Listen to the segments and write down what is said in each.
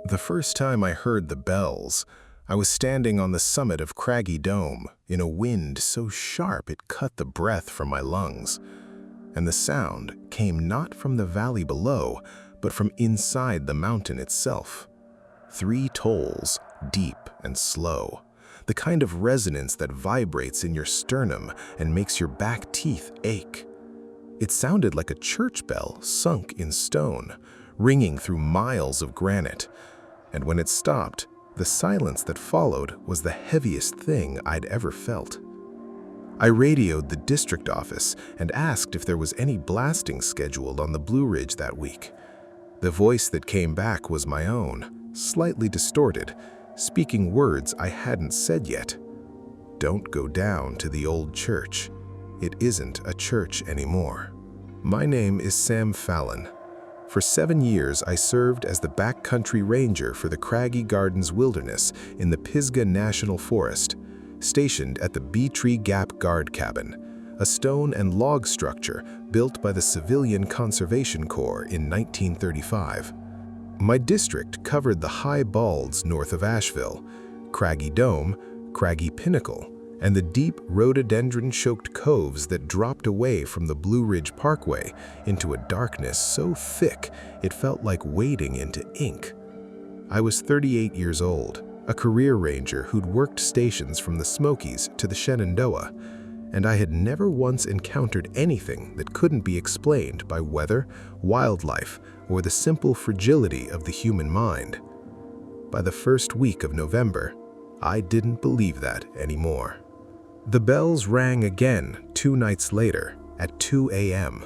The first time I heard the bells, I was standing on the summit of Craggy Dome in a wind so sharp it cut the breath from my lungs. And the sound came not from the valley below, but from inside the mountain itself. 3 tolls, deep and slow, the kind of resonance that vibrates in your sternum and makes your back teeth ache. It sounded like a church bell sunk in stone, ringing through miles of granite. And when it stopped, the silence that followed was the heaviest thing I'd ever felt. I radioed the district office and asked if there was any blasting scheduled on the Blue Ridge that week. The voice that came back was my own, slightly distorted, speaking words I hadn't said yet. Don't go down to the old church. It isn't a church anymore. My name is Sam Fallon. For 7 years, I served as the backcountry ranger for the Craggy Gardens Wilderness in the Pisgah National Forest, stationed at the Bee Tree Gap Guard Cabin, a stone and log structure built by the Civilian Conservation Corps in 1935. My district covered the high balds north of Asheville, Craggy Dome, Craggy Pinnacle, and the deep rhododendron-choked coves that dropped away from the Blue Ridge Parkway into a darkness so thick it felt like wading into ink. I was 38 years old, a career ranger who'd worked stations from the Smokies to the Shenandoah, and I had never once encountered anything that couldn't be explained by weather, wildlife, or the simple fragility of the human mind. By the first week of November, I didn't believe that anymore. The bells rang again 2 nights later at 2 a.m.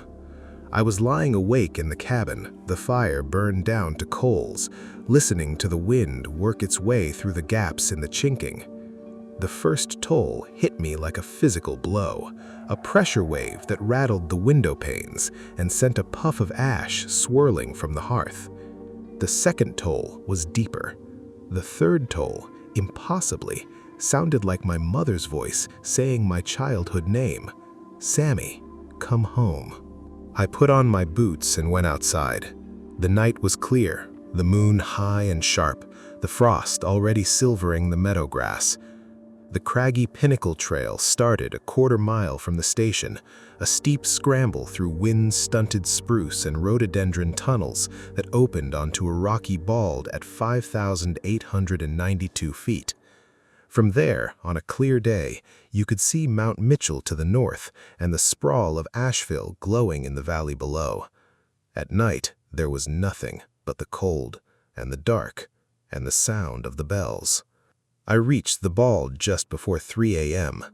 I was lying awake in the cabin, the fire burned down to coals, listening to the wind work its way through the gaps in the chinking. The first toll hit me like a physical blow, a pressure wave that rattled the window panes and sent a puff of ash swirling from the hearth. The second toll was deeper. The third toll, impossibly, sounded like my mother's voice saying my childhood name, "Sammy, come home." I put on my boots and went outside. The night was clear, the moon high and sharp, the frost already silvering the meadow grass. The Craggy Pinnacle Trail started a quarter mile from the station, a steep scramble through wind-stunted spruce and rhododendron tunnels that opened onto a rocky bald at 5,892 feet. From there, on a clear day, you could see Mount Mitchell to the north and the sprawl of Asheville glowing in the valley below. At night, there was nothing but the cold and the dark and the sound of the bells. I reached the bald just before 3 a.m.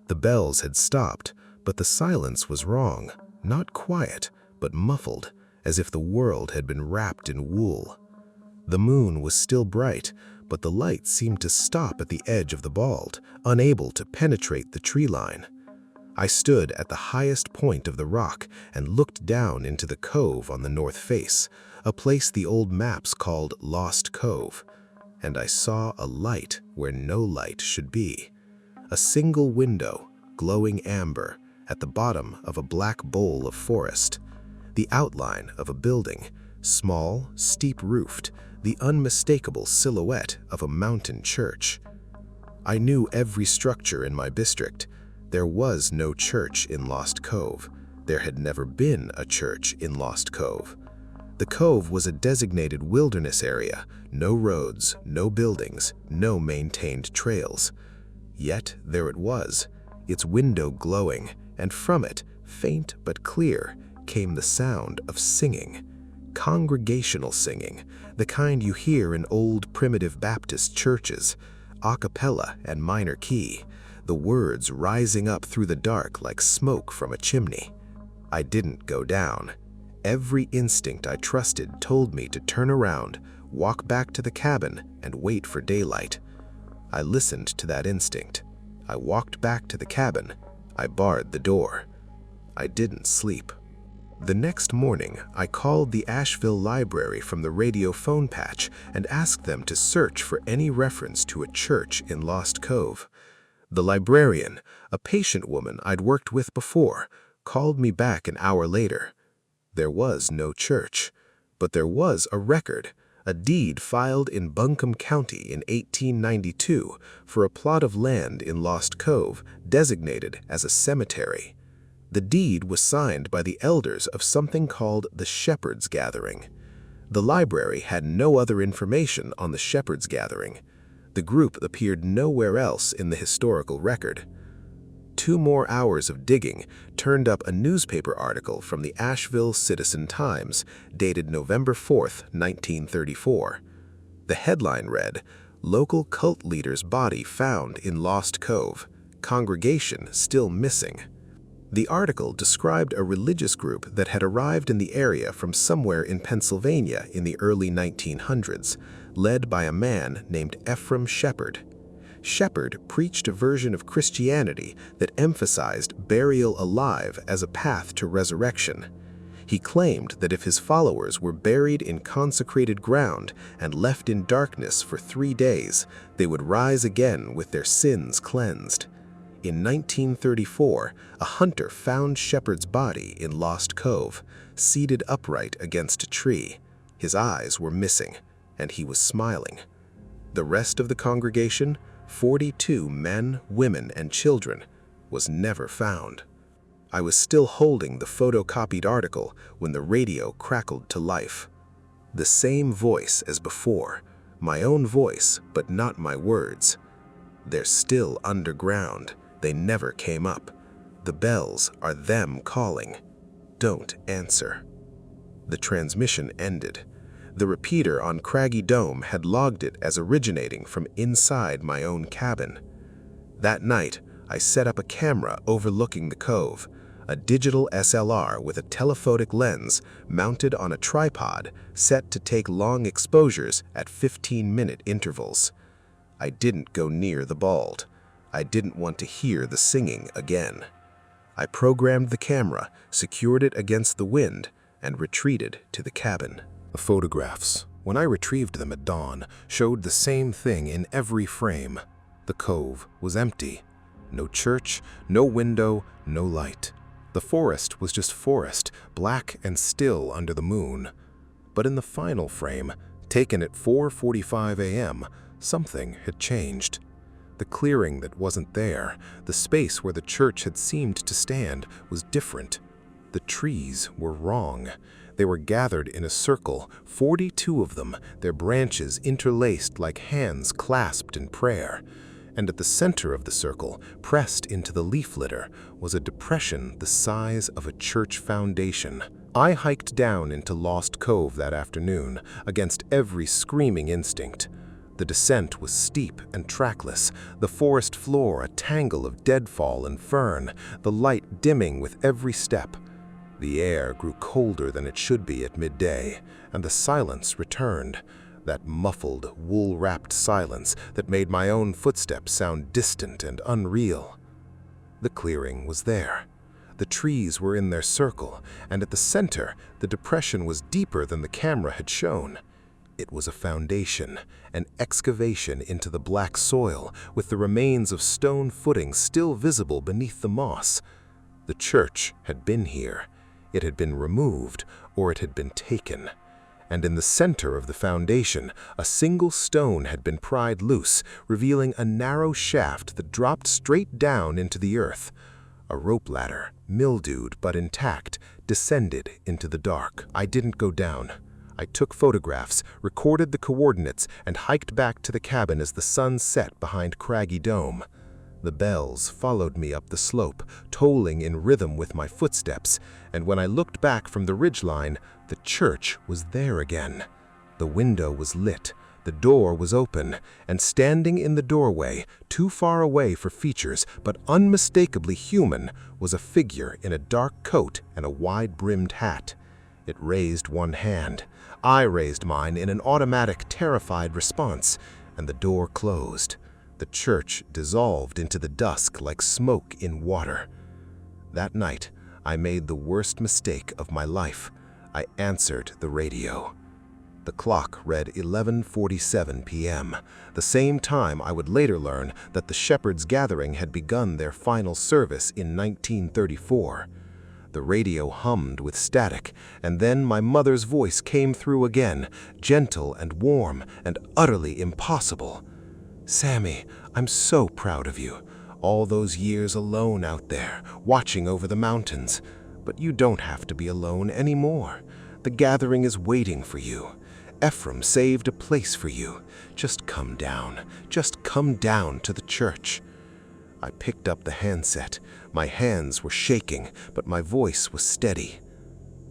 The bells had stopped, but the silence was wrong, not quiet, but muffled, as if the world had been wrapped in wool. The moon was still bright, but the light seemed to stop at the edge of the bald, unable to penetrate the tree line. I stood at the highest point of the rock and looked down into the cove on the north face, a place the old maps called Lost Cove, and I saw a light where no light should be. A single window, glowing amber, at the bottom of a black bowl of forest. The outline of a building, small, steep-roofed, the unmistakable silhouette of a mountain church. I knew every structure in my district. There was no church in Lost Cove. There had never been a church in Lost Cove. The cove was a designated wilderness area, no roads, no buildings, no maintained trails. Yet there it was, its window glowing, and from it, faint but clear, came the sound of singing. Congregational singing, the kind you hear in old primitive Baptist churches, a cappella and minor key, the words rising up through the dark like smoke from a chimney. I didn't go down. Every instinct I trusted told me to turn around, walk back to the cabin, and wait for daylight. I listened to that instinct. I walked back to the cabin. I barred the door. I didn't sleep. The next morning, I called the Asheville Library from the radio phone patch and asked them to search for any reference to a church in Lost Cove. The librarian, a patient woman I'd worked with before, called me back an hour later. There was no church, but there was a record, a deed filed in Buncombe County in 1892 for a plot of land in Lost Cove designated as a cemetery. The deed was signed by the elders of something called the Shepherd's Gathering. The library had no other information on the Shepherd's Gathering. The group appeared nowhere else in the historical record. 2 more hours of digging turned up a newspaper article from the Asheville Citizen-Times, dated November 4, 1934. The headline read, "Local cult leader's body found in Lost Cove. Congregation still missing." The article described a religious group that had arrived in the area from somewhere in Pennsylvania in the early 1900s, led by a man named Ephraim Shepherd. Shepherd preached a version of Christianity that emphasized burial alive as a path to resurrection. He claimed that if his followers were buried in consecrated ground and left in darkness for 3 days, they would rise again with their sins cleansed. In 1934, a hunter found Shepherd's body in Lost Cove, seated upright against a tree. His eyes were missing, and he was smiling. The rest of the congregation, 42 men, women, and children, was never found. I was still holding the photocopied article when the radio crackled to life. The same voice as before, my own voice, but not my words. "They're still underground. They never came up. The bells are them calling. Don't answer." The transmission ended. The repeater on Craggy Dome had logged it as originating from inside my own cabin. That night, I set up a camera overlooking the cove, a digital SLR with a telephotic lens mounted on a tripod set to take long exposures at 15-minute intervals. I didn't go near the bald. I didn't want to hear the singing again. I programmed the camera, secured it against the wind, and retreated to the cabin. The photographs, when I retrieved them at dawn, showed the same thing in every frame. The cove was empty. No church, no window, no light. The forest was just forest, black and still under the moon. But in the final frame, taken at 4:45 a.m., something had changed. The clearing that wasn't there, the space where the church had seemed to stand, was different. The trees were wrong. They were gathered in a circle, 42 of them, their branches interlaced like hands clasped in prayer. And at the center of the circle, pressed into the leaf litter, was a depression the size of a church foundation. I hiked down into Lost Cove that afternoon, against every screaming instinct. The descent was steep and trackless, the forest floor a tangle of deadfall and fern, the light dimming with every step. The air grew colder than it should be at midday, and the silence returned, that muffled, wool-wrapped silence that made my own footsteps sound distant and unreal. The clearing was there. The trees were in their circle, and at the center, the depression was deeper than the camera had shown. It was a foundation, an excavation into the black soil, with the remains of stone footing still visible beneath the moss. The church had been here. It had been removed, or it had been taken. And in the center of the foundation, a single stone had been pried loose, revealing a narrow shaft that dropped straight down into the earth. A rope ladder, mildewed but intact, descended into the dark. I didn't go down. I took photographs, recorded the coordinates, and hiked back to the cabin as the sun set behind Craggy Dome. The bells followed me up the slope, tolling in rhythm with my footsteps, and when I looked back from the ridgeline, the church was there again. The window was lit, the door was open, and standing in the doorway, too far away for features but unmistakably human, was a figure in a dark coat and a wide-brimmed hat. It raised one hand. I raised mine in an automatic, terrified response, and the door closed. The church dissolved into the dusk like smoke in water. That night, I made the worst mistake of my life. I answered the radio. The clock read 11:47 p.m., the same time I would later learn that the Shepherds' Gathering had begun their final service in 1934. The radio hummed with static, and then my mother's voice came through again, gentle and warm and utterly impossible. "Sammy, I'm so proud of you. All those years alone out there, watching over the mountains. But you don't have to be alone anymore. The gathering is waiting for you. Ephraim saved a place for you. Just come down to the church." I picked up the handset. My hands were shaking, but my voice was steady.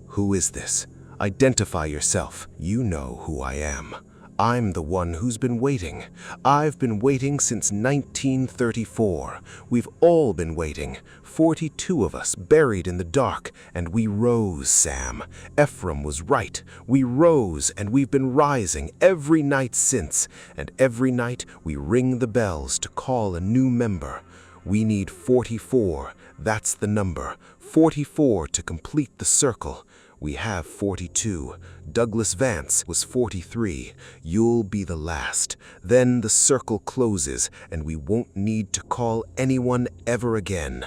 "Who is this? Identify yourself. You know who I am. I'm the one who's been waiting. I've been waiting since 1934. We've all been waiting. 42 of us buried in the dark, and we rose, Sam. Ephraim was right. We rose, and we've been rising every night since. And every night we ring the bells to call a new member. We need 44. That's the number. 44 to complete the circle. We have 42. Douglas Vance was 43. You'll be the last. Then the circle closes, and we won't need to call anyone ever again."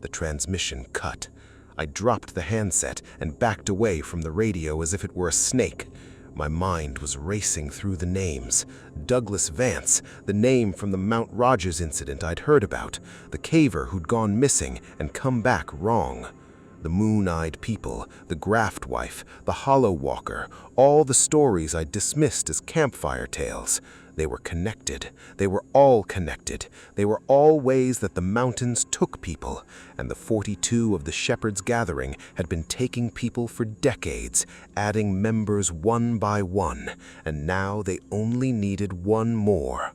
The transmission cut. I dropped the handset and backed away from the radio as if it were a snake. My mind was racing through the names. Douglas Vance, the name from the Mount Rogers incident I'd heard about, the caver who'd gone missing and come back wrong. The moon-eyed people, the graft wife, the hollow walker, all the stories I dismissed as campfire tales. They were connected. They were all connected. They were all ways that the mountains took people, and the 42 of the Shepherds' Gathering had been taking people for decades, adding members one by one, and now they only needed one more.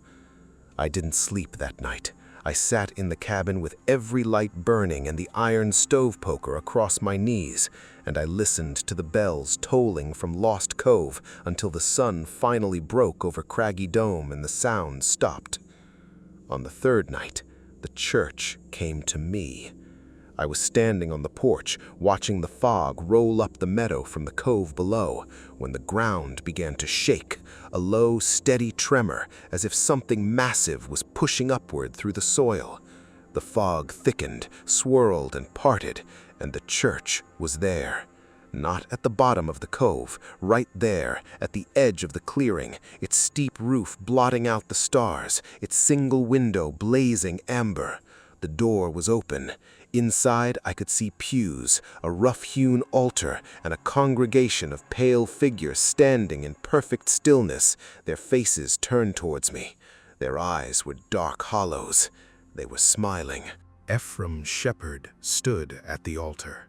I didn't sleep that night. I sat in the cabin with every light burning and the iron stove poker across my knees, and I listened to the bells tolling from Lost Cove until the sun finally broke over Craggy Dome and the sound stopped. On the third night, the church came to me. I was standing on the porch, watching the fog roll up the meadow from the cove below, when the ground began to shake, a low, steady tremor, as if something massive was pushing upward through the soil. The fog thickened, swirled, and parted, and the church was there. Not at the bottom of the cove, right there, at the edge of the clearing, its steep roof blotting out the stars, its single window blazing amber. The door was open. Inside, I could see pews, a rough-hewn altar, and a congregation of pale figures standing in perfect stillness, their faces turned towards me. Their eyes were dark hollows. They were smiling. Ephraim Shepherd stood at the altar,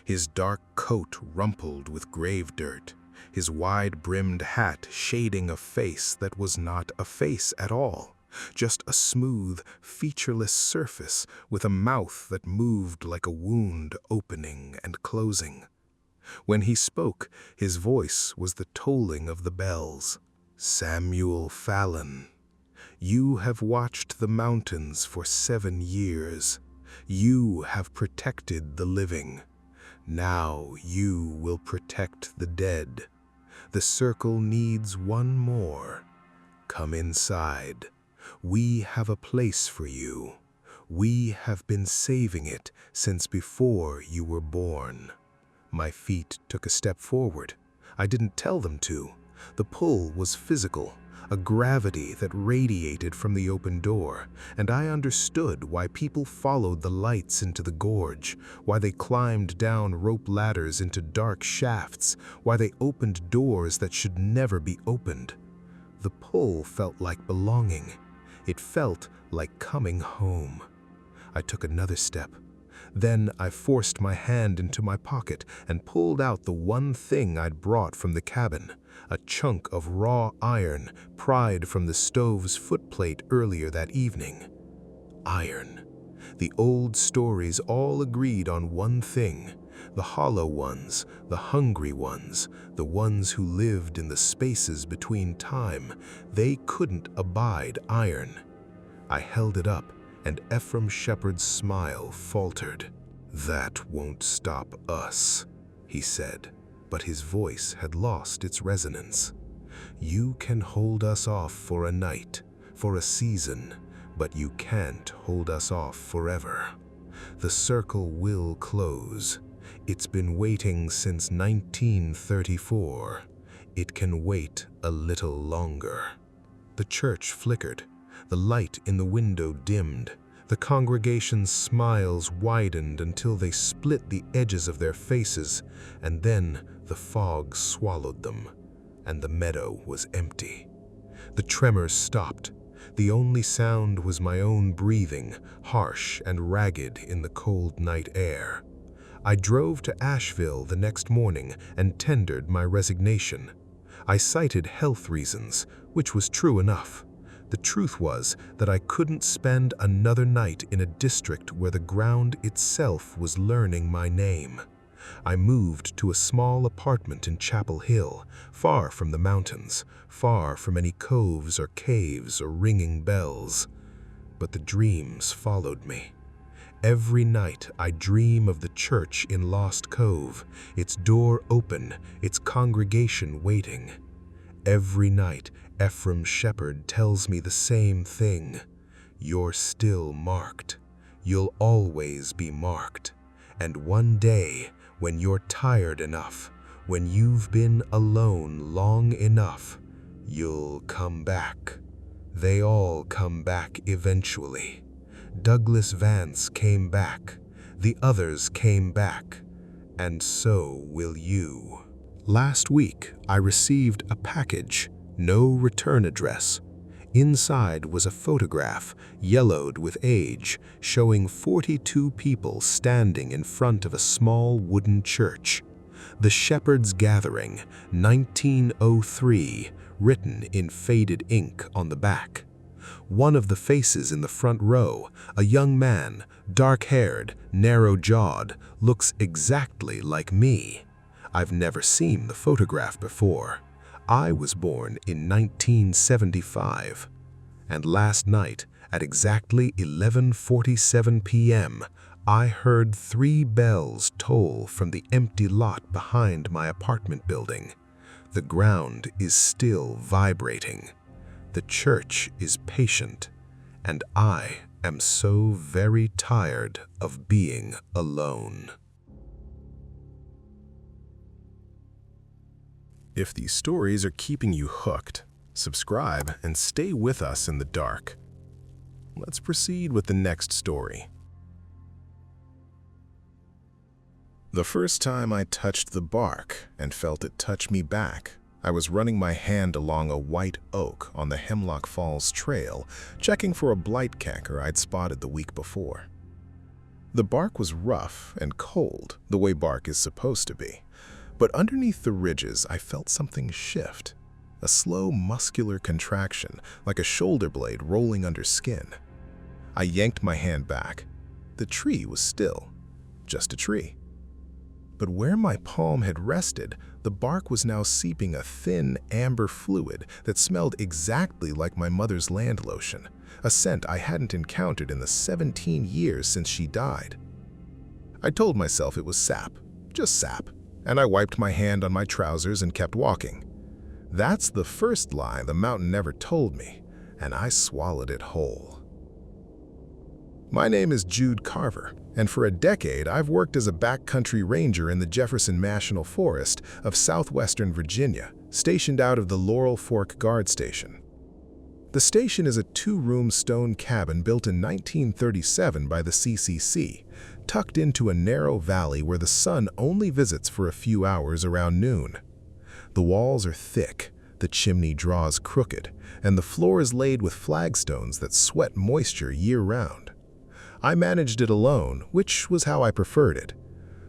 his dark coat rumpled with grave dirt, his wide-brimmed hat shading a face that was not a face at all. Just a smooth, featureless surface with a mouth that moved like a wound opening and closing. When he spoke, his voice was the tolling of the bells. "Samuel Fallon, you have watched the mountains for 7 years. You have protected the living. Now you will protect the dead. The circle needs one more. Come inside. We have a place for you. We have been saving it since before you were born." My feet took a step forward. I didn't tell them to. The pull was physical, a gravity that radiated from the open door, and I understood why people followed the lights into the gorge, why they climbed down rope ladders into dark shafts, why they opened doors that should never be opened. The pull felt like belonging. It felt like coming home. I took another step. Then I forced my hand into my pocket and pulled out the one thing I'd brought from the cabin, a chunk of raw iron pried from the stove's footplate earlier that evening. Iron. The old stories all agreed on one thing. The hollow ones, the hungry ones, the ones who lived in the spaces between time, they couldn't abide iron. I held it up, and Ephraim Shepherd's smile faltered. "That won't stop us," he said. but his voice had lost its resonance. "You can hold us off for a night, for a season, but you can't hold us off forever. The circle will close. It's been waiting since 1934. It can wait a little longer." The church flickered. The light in the window dimmed. The congregation's smiles widened until they split the edges of their faces, and then the fog swallowed them, and the meadow was empty. The tremors stopped. The only sound was my own breathing, harsh and ragged in the cold night air. I drove to Asheville the next morning and tendered my resignation. I cited health reasons, which was true enough. The truth was that I couldn't spend another night in a district where the ground itself was learning my name. I moved to a small apartment in Chapel Hill, far from the mountains, far from any coves or caves or ringing bells. But the dreams followed me. Every night I dream of the church in Lost Cove, its door open, its congregation waiting. Every night Ephraim Shepherd tells me the same thing. "You're still marked. You'll always be marked. And one day, when you're tired enough, when you've been alone long enough, you'll come back." They all come back eventually. Douglas Vance came back. The others came back. And so will you. Last week, I received a package, no return address. Inside was a photograph, yellowed with age, showing 42 people standing in front of a small wooden church. "The Shepherd's Gathering, 1903, written in faded ink on the back. One of the faces in the front row, a young man, dark-haired, narrow-jawed, looks exactly like me. I've never seen the photograph before. I was born in 1975. And last night, at exactly 11:47 p.m., I heard 3 bells toll from the empty lot behind my apartment building. The ground is still vibrating. The church is patient, and I am so very tired of being alone. If these stories are keeping you hooked, subscribe and stay with us in the dark. Let's proceed with the next story. The first time I touched the bark and felt it touch me back, I was running my hand along a white oak on the Hemlock Falls Trail, checking for a blight canker I'd spotted the week before. The bark was rough and cold, the way bark is supposed to be, but underneath the ridges I felt something shift, a slow muscular contraction, like a shoulder blade rolling under skin. I yanked my hand back. The tree was still, just a tree. But where my palm had rested, the bark was now seeping a thin, amber fluid that smelled exactly like my mother's land lotion, a scent I hadn't encountered in the 17 years since she died. I told myself it was sap, just sap, and I wiped my hand on my trousers and kept walking. That's the first lie the mountain never told me, and I swallowed it whole. My name is Jude Carver, and for a decade I've worked as a backcountry ranger in the Jefferson National Forest of southwestern Virginia, stationed out of the Laurel Fork Guard Station. The station is a 2-room stone cabin built in 1937 by the CCC, tucked into a narrow valley where the sun only visits for a few hours around noon. The walls are thick, the chimney draws crooked, and the floor is laid with flagstones that sweat moisture year-round. I managed it alone, which was how I preferred it.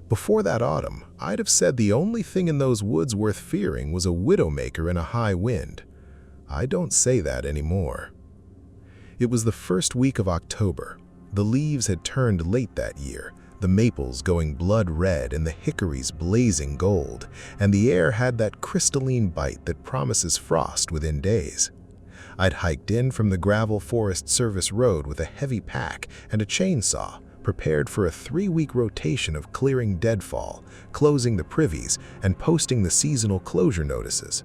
Before that autumn, I'd have said the only thing in those woods worth fearing was a widowmaker in a high wind. I don't say that anymore. It was the first week of October. The leaves had turned late that year, the maples going blood red and the hickories blazing gold, and the air had that crystalline bite that promises frost within days. I'd hiked in from the gravel Forest Service road with a heavy pack and a chainsaw, prepared for a 3-week rotation of clearing deadfall, closing the privies, and posting the seasonal closure notices.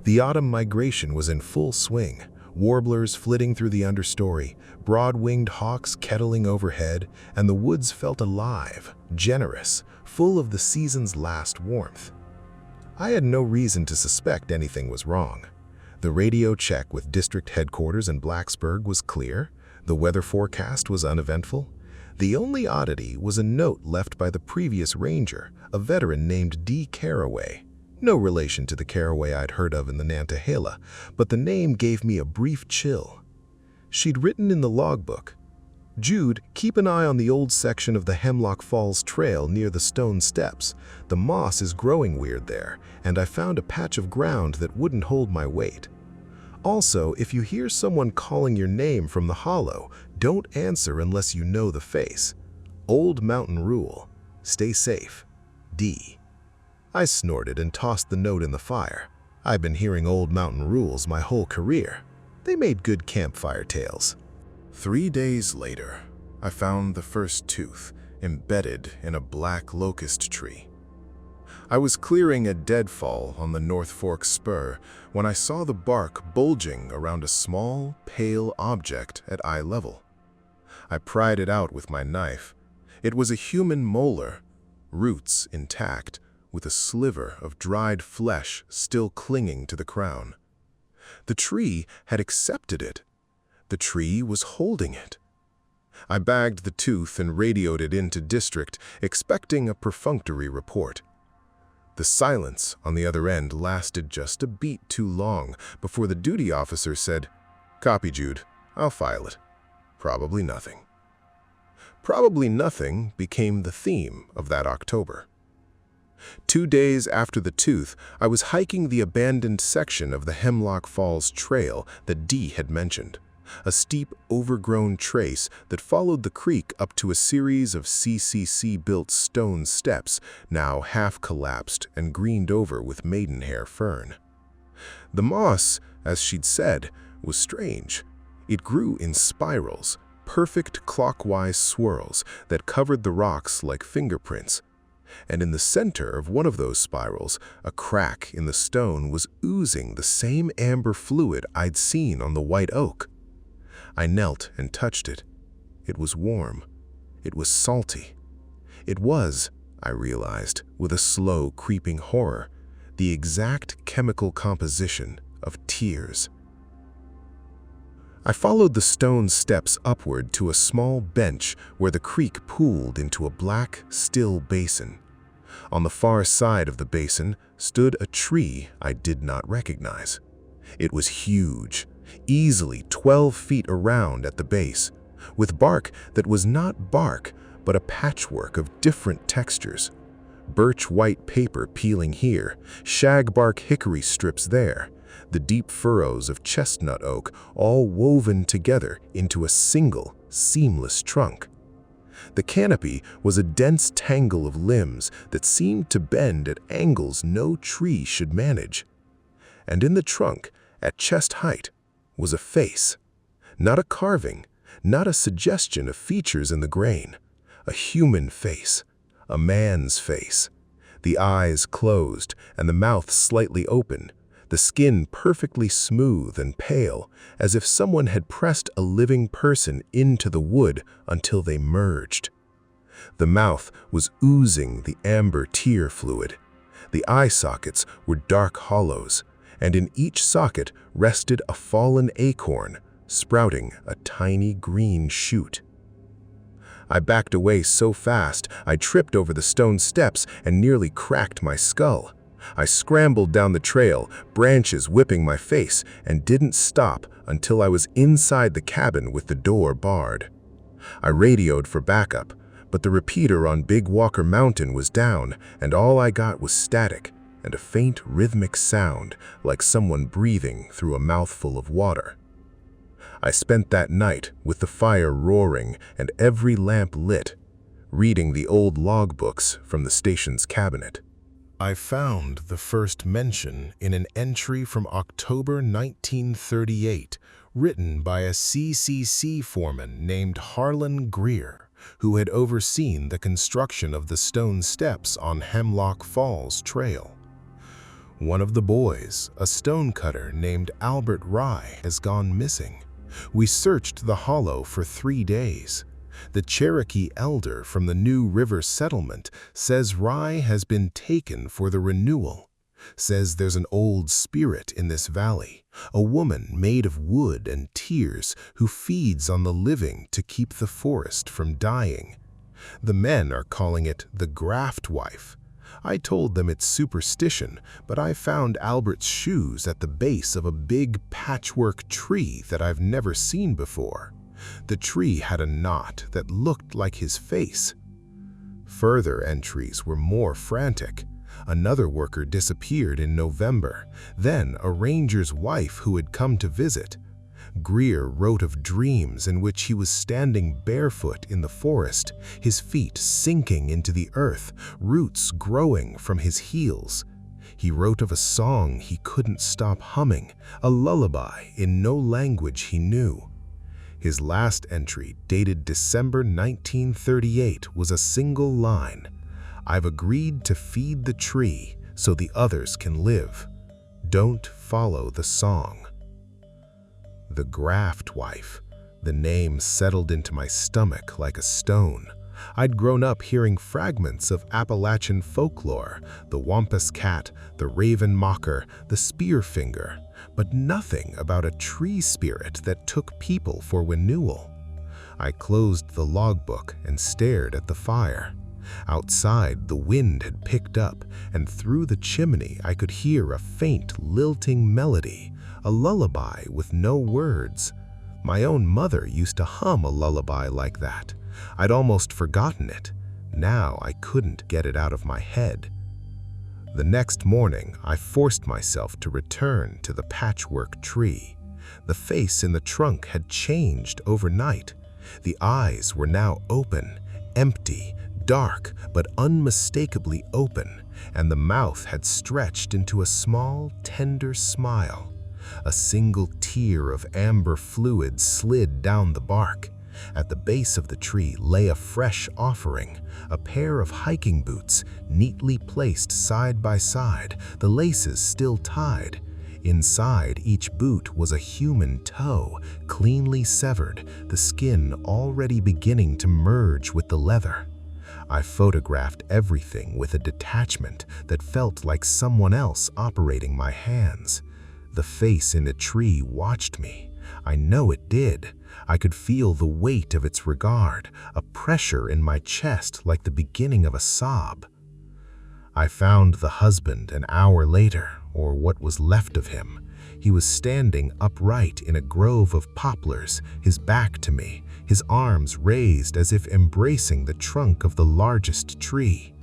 The autumn migration was in full swing, warblers flitting through the understory, broad-winged hawks kettling overhead, and the woods felt alive, generous, full of the season's last warmth. I had no reason to suspect anything was wrong. The radio check with district headquarters in Blacksburg was clear. The weather forecast was uneventful. The only oddity was a note left by the previous ranger, a veteran named 𝐷 No relation to the caraway I'd heard of in the Nantahala, but the name gave me a brief chill. She'd written in the logbook, "Jude, keep an eye on the old section of the Hemlock Falls Trail near the stone steps. The moss is growing weird there, and I found a patch of ground that wouldn't hold my weight. Also, if you hear someone calling your name from the hollow, don't answer unless you know the face. Old Mountain Rule. Stay safe. D." I snorted and tossed the note in the fire. I've been hearing Old Mountain Rules my whole career. They made good campfire tales. 3 days later, I found the first tooth embedded in a black locust tree. I was clearing a deadfall on the North Fork spur when I saw the bark bulging around a small, pale object at eye level. I pried it out with my knife. It was a human molar, roots intact, with a sliver of dried flesh still clinging to the crown. The tree had accepted it. The tree was holding it. I bagged the tooth and radioed it into district, expecting a perfunctory report. The silence on the other end lasted just a beat too long before the duty officer said, "Copy, Jude. I'll file it." Probably nothing. Probably nothing became the theme of that October. 2 days after the tooth, I was hiking the abandoned section of the Hemlock Falls Trail that Dee had mentioned, a steep, overgrown trace that followed the creek up to a series of CCC-built stone steps, now half-collapsed and greened over with maidenhair fern. The moss, as she'd said, was strange. It grew in spirals, perfect clockwise swirls that covered the rocks like fingerprints. And in the center of one of those spirals, a crack in the stone was oozing the same amber fluid I'd seen on the white oak. I knelt and touched it. It was warm. It was salty. It was, I realized, with a slow, creeping horror, the exact chemical composition of tears. I followed the stone steps upward to a small bench where the creek pooled into a black, still basin. On the far side of the basin stood a tree I did not recognize. It was huge, easily 12 feet around at the base, with bark that was not bark but a patchwork of different textures. Birch white paper peeling here, shagbark hickory strips there, the deep furrows of chestnut oak all woven together into a single, seamless trunk. The canopy was a dense tangle of limbs that seemed to bend at angles no tree should manage. And in the trunk, at chest height, was a face. Not a carving, not a suggestion of features in the grain. A human face, a man's face. The eyes closed and the mouth slightly open, the skin perfectly smooth and pale, as if someone had pressed a living person into the wood until they merged. The mouth was oozing the amber tear fluid. The eye sockets were dark hollows, and in each socket rested a fallen acorn, sprouting a tiny green shoot. I backed away so fast I tripped over the stone steps and nearly cracked my skull. I scrambled down the trail, branches whipping my face, and didn't stop until I was inside the cabin with the door barred. I radioed for backup, but the repeater on Big Walker Mountain was down, and all I got was static and a faint rhythmic sound like someone breathing through a mouthful of water. I spent that night with the fire roaring and every lamp lit, reading the old logbooks from the station's cabinet. I found the first mention in an entry from October 1938, written by a CCC foreman named Harlan Greer, who had overseen the construction of the stone steps on Hemlock Falls Trail. One of the boys, a stonecutter named Albert Rye, has gone missing. We searched the hollow for 3 days. The Cherokee elder from the New River settlement says Rye has been taken for the renewal. Says there's an old spirit in this valley, a woman made of wood and tears who feeds on the living to keep the forest from dying. The men are calling it the graft wife. I told them it's superstition, but I found Albert's shoes at the base of a big patchwork tree that I've never seen before. The tree had a knot that looked like his face. Further entries were more frantic. Another worker disappeared in November, then a ranger's wife who had come to visit. Greer wrote of dreams in which he was standing barefoot in the forest, his feet sinking into the earth, roots growing from his heels. He wrote of a song he couldn't stop humming, a lullaby in no language he knew. His last entry, dated December 1938, was a single line: "I've agreed to feed the tree so the others can live. Don't follow the song." The graft wife. The name settled into my stomach like a stone. I'd grown up hearing fragments of Appalachian folklore, the wampus cat, the raven mocker, the spearfinger, but nothing about a tree spirit that took people for renewal. I closed the logbook and stared at the fire. Outside, the wind had picked up, and through the chimney I could hear a faint, lilting melody, a lullaby with no words. My own mother used to hum a lullaby like that. I'd almost forgotten it. Now I couldn't get it out of my head. The next morning, I forced myself to return to the patchwork tree. The face in the trunk had changed overnight. The eyes were now open, empty, dark, but unmistakably open, and the mouth had stretched into a small, tender smile. A single tear of amber fluid slid down the bark. At the base of the tree lay a fresh offering, a pair of hiking boots neatly placed side by side, the laces still tied. Inside each boot was a human toe, cleanly severed, the skin already beginning to merge with the leather. I photographed everything with a detachment that felt like someone else operating my hands. The face in the tree watched me. I know it did. I could feel the weight of its regard, a pressure in my chest like the beginning of a sob. I found the husband an hour later, or what was left of him. He was standing upright in a grove of poplars, his back to me, his arms raised as if embracing the trunk of the largest tree.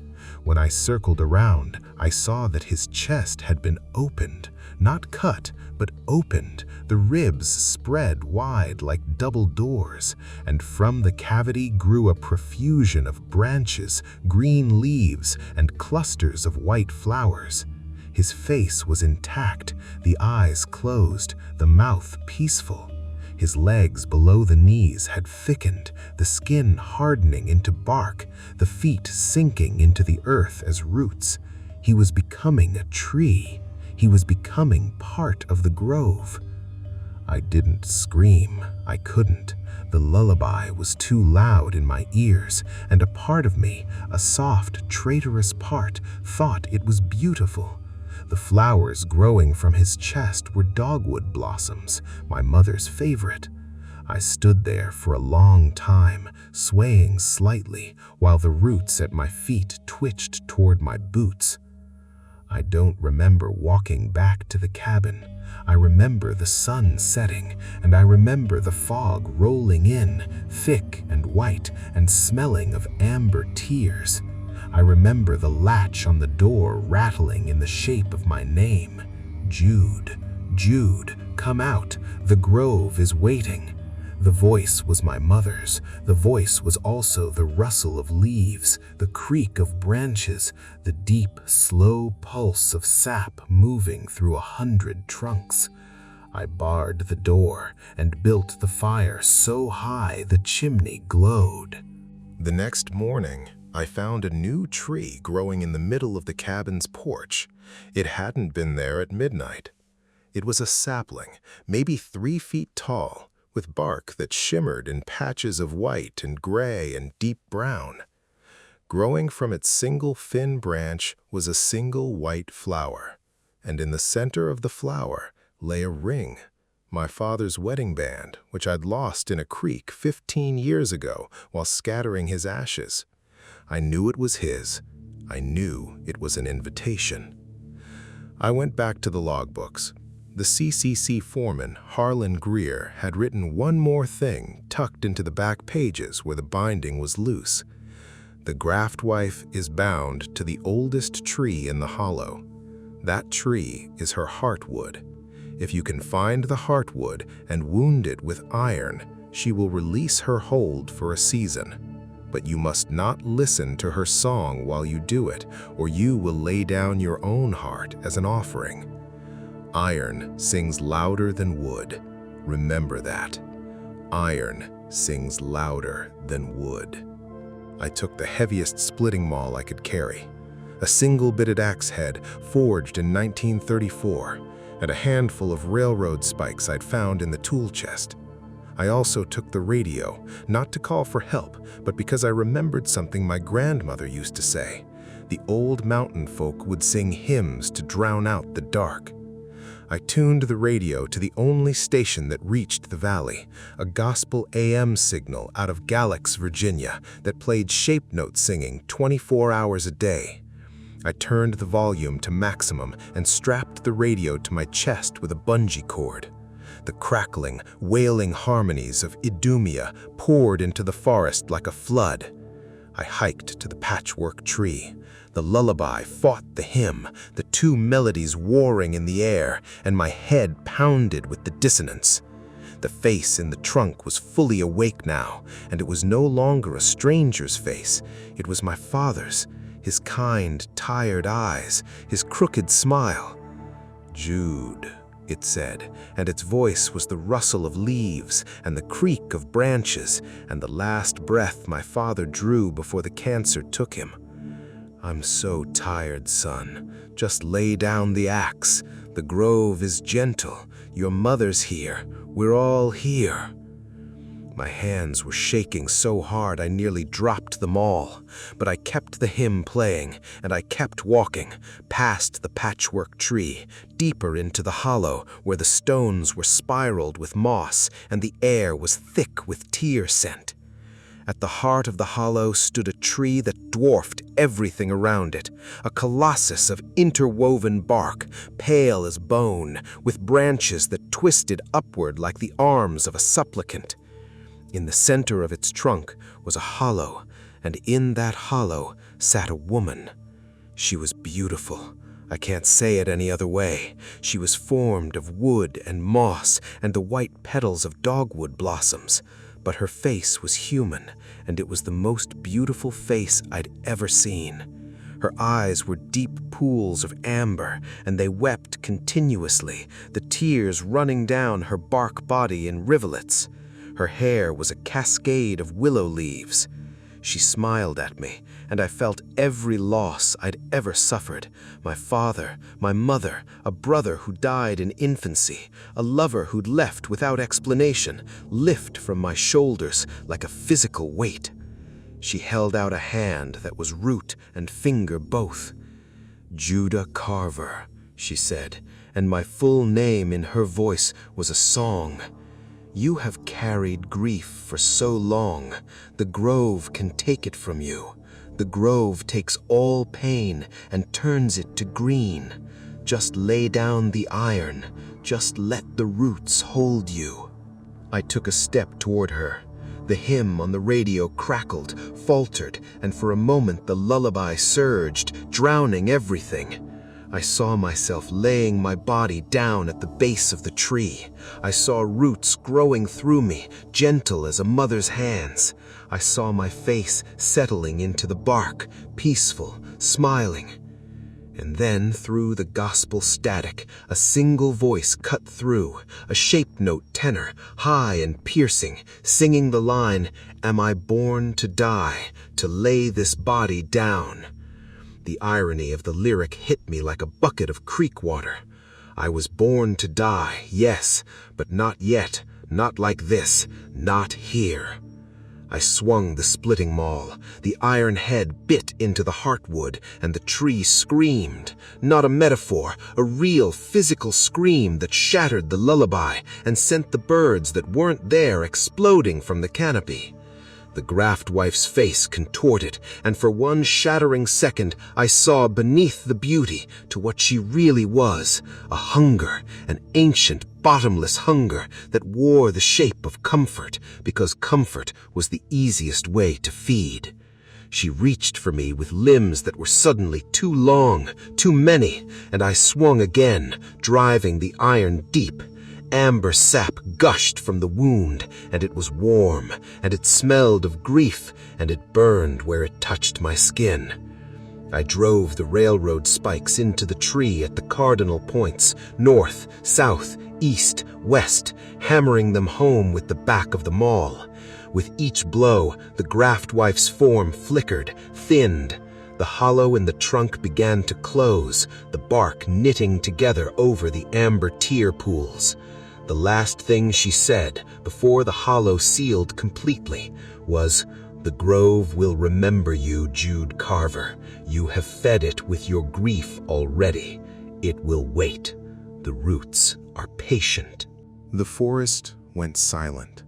When I circled around, I saw that his chest had been opened, not cut, but opened, the ribs spread wide like double doors, and from the cavity grew a profusion of branches, green leaves, and clusters of white flowers. His face was intact, the eyes closed, the mouth peaceful. His legs below the knees had thickened, the skin hardening into bark, the feet sinking into the earth as roots. He was becoming a tree. He was becoming part of the grove. I didn't scream. I couldn't. The lullaby was too loud in my ears, and a part of me, a soft, traitorous part, thought it was beautiful. The flowers growing from his chest were dogwood blossoms, my mother's favorite. I stood there for a long time, swaying slightly, while the roots at my feet twitched toward my boots. I don't remember walking back to the cabin. I remember the sun setting, and I remember the fog rolling in, thick and white and smelling of amber tears. I remember the latch on the door rattling in the shape of my name. Jude, Jude, come out, the grove is waiting. The voice was my mother's. The voice was also the rustle of leaves, the creak of branches, the deep, slow pulse of sap moving through 100 trunks. I barred the door and built the fire so high the chimney glowed. The next morning, I found a new tree growing in the middle of the cabin's porch. It hadn't been there at midnight. It was a sapling, maybe 3 feet tall, with bark that shimmered in patches of white and gray and deep brown. Growing from its single thin branch was a single white flower, and in the center of the flower lay a ring, my father's wedding band, which I'd lost in a creek 15 years ago while scattering his ashes. I knew it was his. I knew it was an invitation. I went back to the logbooks. The CCC foreman, Harlan Greer, had written one more thing tucked into the back pages where the binding was loose. The graft wife is bound to the oldest tree in the hollow. That tree is her heartwood. If you can find the heartwood and wound it with iron, she will release her hold for a season. But you must not listen to her song while you do it, or you will lay down your own heart as an offering. Iron sings louder than wood. Remember that. Iron sings louder than wood. I took the heaviest splitting maul I could carry, a single-bitted axe head forged in 1934, and a handful of railroad spikes I'd found in the tool chest. I also took the radio, not to call for help, but because I remembered something my grandmother used to say. The old mountain folk would sing hymns to drown out the dark. I tuned the radio to the only station that reached the valley, a gospel AM signal out of Galax, Virginia, that played shape note singing 24 hours a day. I turned the volume to maximum and strapped the radio to my chest with a bungee cord. The crackling, wailing harmonies of Idumea poured into the forest like a flood. I hiked to the patchwork tree. The lullaby fought the hymn, the two melodies warring in the air, and my head pounded with the dissonance. The face in the trunk was fully awake now, and it was no longer a stranger's face. It was my father's, his kind, tired eyes, his crooked smile. "Jude," it said, and its voice was the rustle of leaves and the creak of branches and the last breath my father drew before the cancer took him. "I'm so tired, son. Just lay down the axe. The grove is gentle. Your mother's here. We're all here." My hands were shaking so hard I nearly dropped them all, but I kept the hymn playing, and I kept walking, past the patchwork tree, deeper into the hollow where the stones were spiraled with moss and the air was thick with tear scent. At the heart of the hollow stood a tree that dwarfed everything around it, a colossus of interwoven bark, pale as bone, with branches that twisted upward like the arms of a supplicant. In the center of its trunk was a hollow, and in that hollow sat a woman. She was beautiful. I can't say it any other way. She was formed of wood and moss and the white petals of dogwood blossoms. But her face was human, and it was the most beautiful face I'd ever seen. Her eyes were deep pools of amber, and they wept continuously, the tears running down her bark body in rivulets. Her hair was a cascade of willow leaves. She smiled at me, and I felt every loss I'd ever suffered. My father, my mother, a brother who died in infancy, a lover who'd left without explanation, lift from my shoulders like a physical weight. She held out a hand that was root and finger both. "Judah Carver," she said, and my full name in her voice was a song. "You have carried grief for so long, the grove can take it from you. The grove takes all pain and turns it to green. Just lay down the iron, just let the roots hold you." I took a step toward her. The hymn on the radio crackled, faltered, and for a moment the lullaby surged, drowning everything. I saw myself laying my body down at the base of the tree. I saw roots growing through me, gentle as a mother's hands. I saw my face settling into the bark, peaceful, smiling. And then, through the gospel static, a single voice cut through, a shape note tenor, high and piercing, singing the line, "Am I born to die, to lay this body down?" The irony of the lyric hit me like a bucket of creek water. I was born to die, yes, but not yet, not like this, not here. I swung the splitting maul. The iron head bit into the heartwood, and the tree screamed. Not a metaphor, a real physical scream that shattered the lullaby and sent the birds that weren't there exploding from the canopy. The graft wife's face contorted, and for one shattering second I saw beneath the beauty to what she really was, a hunger, an ancient, bottomless hunger that wore the shape of comfort, because comfort was the easiest way to feed. She reached for me with limbs that were suddenly too long, too many, and I swung again, driving the iron deep. Amber sap gushed from the wound, and it was warm, and it smelled of grief, and it burned where it touched my skin. I drove the railroad spikes into the tree at the cardinal points, north, south, east, west, hammering them home with the back of the maul. With each blow, the graft wife's form flickered, thinned. The hollow in the trunk began to close, the bark knitting together over the amber tear pools. The last thing she said, before the hollow sealed completely, was, "The grove will remember you, Jude Carver. You have fed it with your grief already. It will wait. The roots are patient." The forest went silent.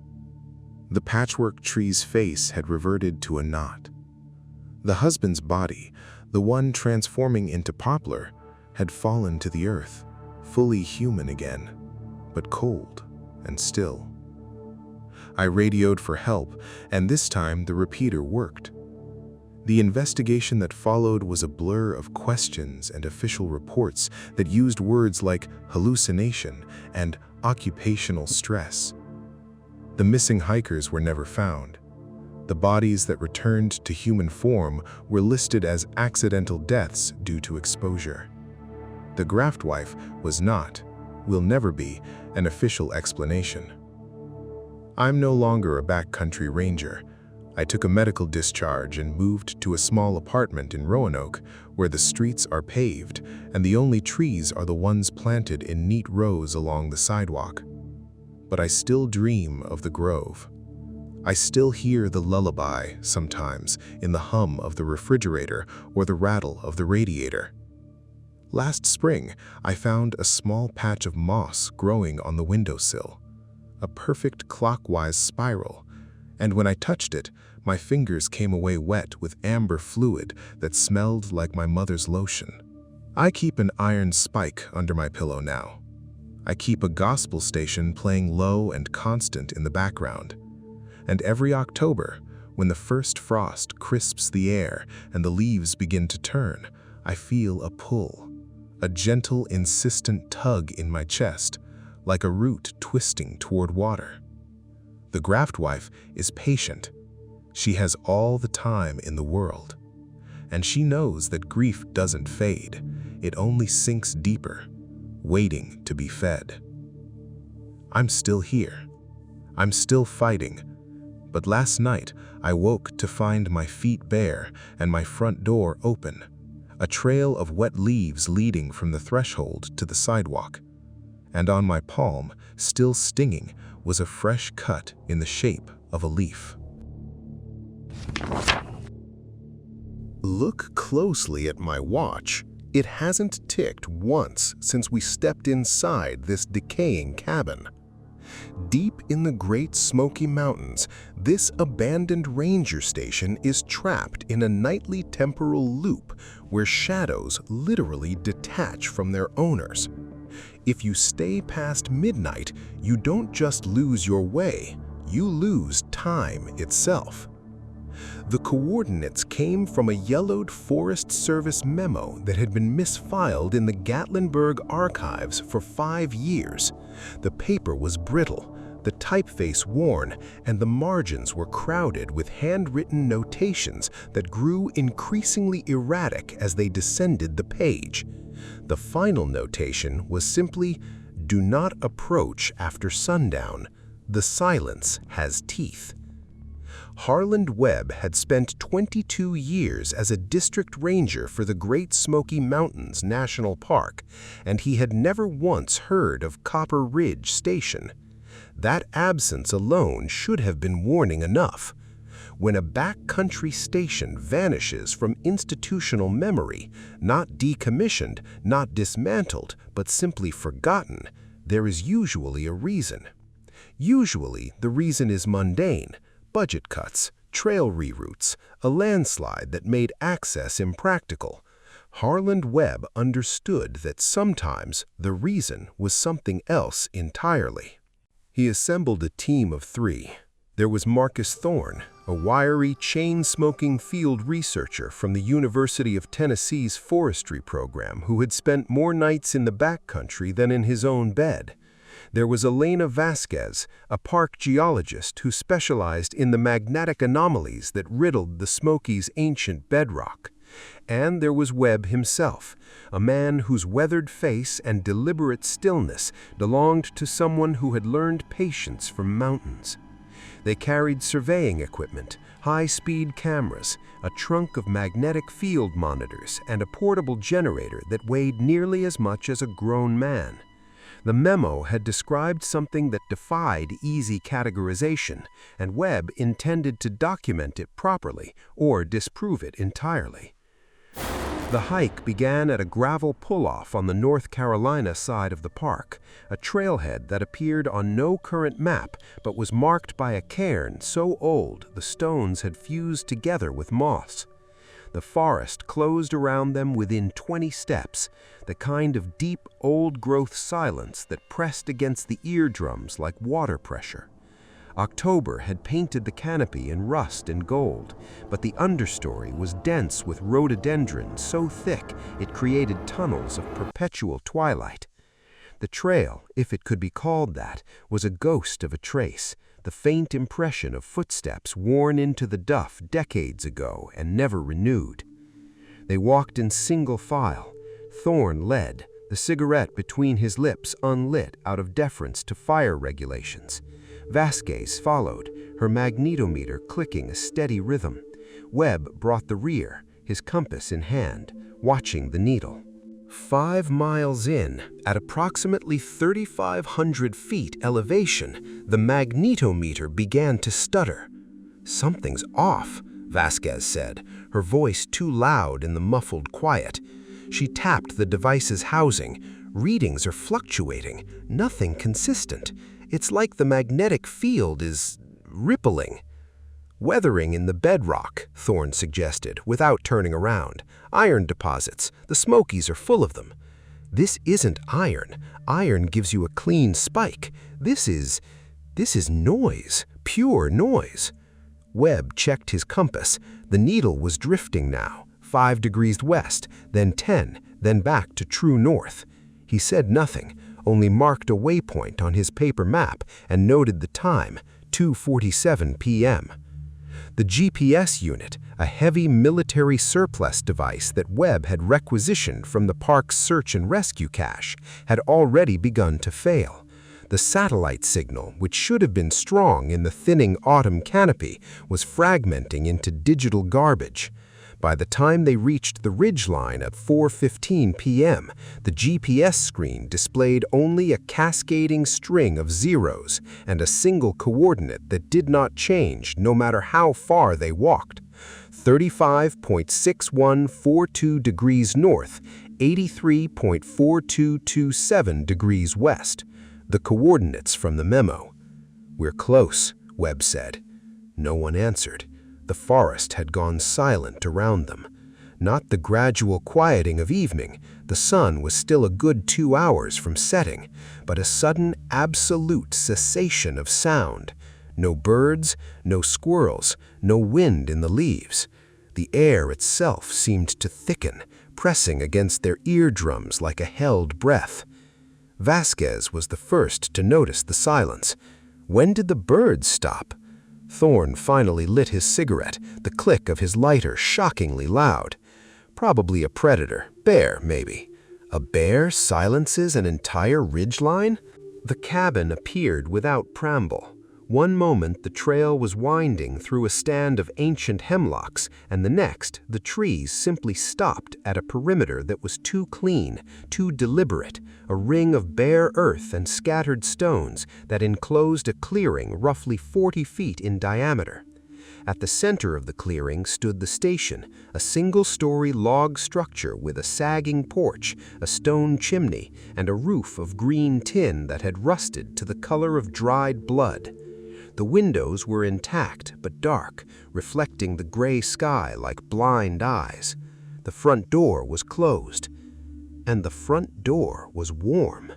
The patchwork tree's face had reverted to a knot. The husband's body, the one transforming into poplar, had fallen to the earth, fully human again, but cold and still. I radioed for help, and this time the repeater worked. The investigation that followed was a blur of questions and official reports that used words like hallucination and occupational stress. The missing hikers were never found. The bodies that returned to human form were listed as accidental deaths due to exposure. The graft wife was not, will never be, an official explanation. I'm no longer a backcountry ranger. I took a medical discharge and moved to a small apartment in Roanoke where the streets are paved and the only trees are the ones planted in neat rows along the sidewalk. But I still dream of the grove. I still hear the lullaby sometimes in the hum of the refrigerator or the rattle of the radiator. Last spring, I found a small patch of moss growing on the windowsill, a perfect clockwise spiral, and when I touched it, my fingers came away wet with amber fluid that smelled like my mother's lotion. I keep an iron spike under my pillow now. I keep a gospel station playing low and constant in the background. And every October, when the first frost crisps the air and the leaves begin to turn, I feel a pull. A gentle, insistent tug in my chest, like a root twisting toward water. The graft wife is patient. She has all the time in the world. And she knows that grief doesn't fade. It only sinks deeper, waiting to be fed. I'm still here. I'm still fighting. But last night, I woke to find my feet bare and my front door open. A trail of wet leaves leading from the threshold to the sidewalk. And on my palm, still stinging, was a fresh cut in the shape of a leaf. Look closely at my watch. It hasn't ticked once since we stepped inside this decaying cabin. Deep in the Great Smoky Mountains, this abandoned ranger station is trapped in a nightly temporal loop where shadows literally detach from their owners. If you stay past midnight, you don't just lose your way, you lose time itself. The coordinates came from a yellowed Forest Service memo that had been misfiled in the Gatlinburg archives for 5 years. The paper was brittle, the typeface worn, and the margins were crowded with handwritten notations that grew increasingly erratic as they descended the page. The final notation was simply, "Do not approach after sundown. The silence has teeth." Harland Webb had spent 22 years as a district ranger for the Great Smoky Mountains National Park, and he had never once heard of Copper Ridge Station. That absence alone should have been warning enough. When a backcountry station vanishes from institutional memory, not decommissioned, not dismantled, but simply forgotten, there is usually a reason. Usually, the reason is mundane: budget cuts, trail reroutes, a landslide that made access impractical. Harland Webb understood that sometimes the reason was something else entirely. He assembled a team of 3. There was Marcus Thorne, a wiry, chain-smoking field researcher from the University of Tennessee's forestry program who had spent more nights in the backcountry than in his own bed. There was Elena Vasquez, a park geologist who specialized in the magnetic anomalies that riddled the Smokies' ancient bedrock. And there was Webb himself, a man whose weathered face and deliberate stillness belonged to someone who had learned patience from mountains. They carried surveying equipment, high-speed cameras, a trunk of magnetic field monitors, and a portable generator that weighed nearly as much as a grown man. The memo had described something that defied easy categorization, and Webb intended to document it properly or disprove it entirely. The hike began at a gravel pull-off on the North Carolina side of the park, a trailhead that appeared on no current map but was marked by a cairn so old the stones had fused together with moss. The forest closed around them within 20 steps, the kind of deep, old-growth silence that pressed against the eardrums like water pressure. October had painted the canopy in rust and gold, but the understory was dense with rhododendron so thick it created tunnels of perpetual twilight. The trail, if it could be called that, was a ghost of a trace, the faint impression of footsteps worn into the duff decades ago and never renewed. They walked in single file. Thorne led, the cigarette between his lips unlit out of deference to fire regulations. Vasquez followed, her magnetometer clicking a steady rhythm. Webb brought the rear, his compass in hand, watching the needle. 5 miles in, at approximately 3,500 feet elevation, the magnetometer began to stutter. "Something's off," Vasquez said, her voice too loud in the muffled quiet. She tapped the device's housing. "Readings are fluctuating, nothing consistent. It's like the magnetic field is rippling." "Weathering in the bedrock," Thorne suggested, without turning around. "Iron deposits. The Smokies are full of them." "This isn't iron. Iron gives you a clean spike. This is noise. Pure noise." Webb checked his compass. The needle was drifting now, 5 degrees west, then 10, then back to true north. He said nothing, only marked a waypoint on his paper map and noted the time, 2:47 p.m. The GPS unit, a heavy military surplus device that Webb had requisitioned from the park's search and rescue cache, had already begun to fail. The satellite signal, which should have been strong in the thinning autumn canopy, was fragmenting into digital garbage. By the time they reached the ridgeline at 4:15 p.m., the GPS screen displayed only a cascading string of zeros and a single coordinate that did not change no matter how far they walked. 35.6142 degrees north, 83.4227 degrees west. The coordinates from the memo. "We're close," Webb said. No one answered. The forest had gone silent around them. Not the gradual quieting of evening, the sun was still a good 2 hours from setting, but a sudden absolute cessation of sound. No birds, no squirrels, no wind in the leaves. The air itself seemed to thicken, pressing against their eardrums like a held breath. Vasquez was the first to notice the silence. When did the birds stop? Thorn finally lit his cigarette, the click of his lighter shockingly loud. Probably a predator, bear maybe. A bear silences an entire ridgeline? The cabin appeared without preamble. One moment the trail was winding through a stand of ancient hemlocks, and the next the trees simply stopped at a perimeter that was too clean, too deliberate, a ring of bare earth and scattered stones that enclosed a clearing roughly 40 feet in diameter. At the center of the clearing stood the station, a single-story log structure with a sagging porch, a stone chimney, and a roof of green tin that had rusted to the color of dried blood. The windows were intact but dark, reflecting the gray sky like blind eyes. The front door was closed, and the front door was warm.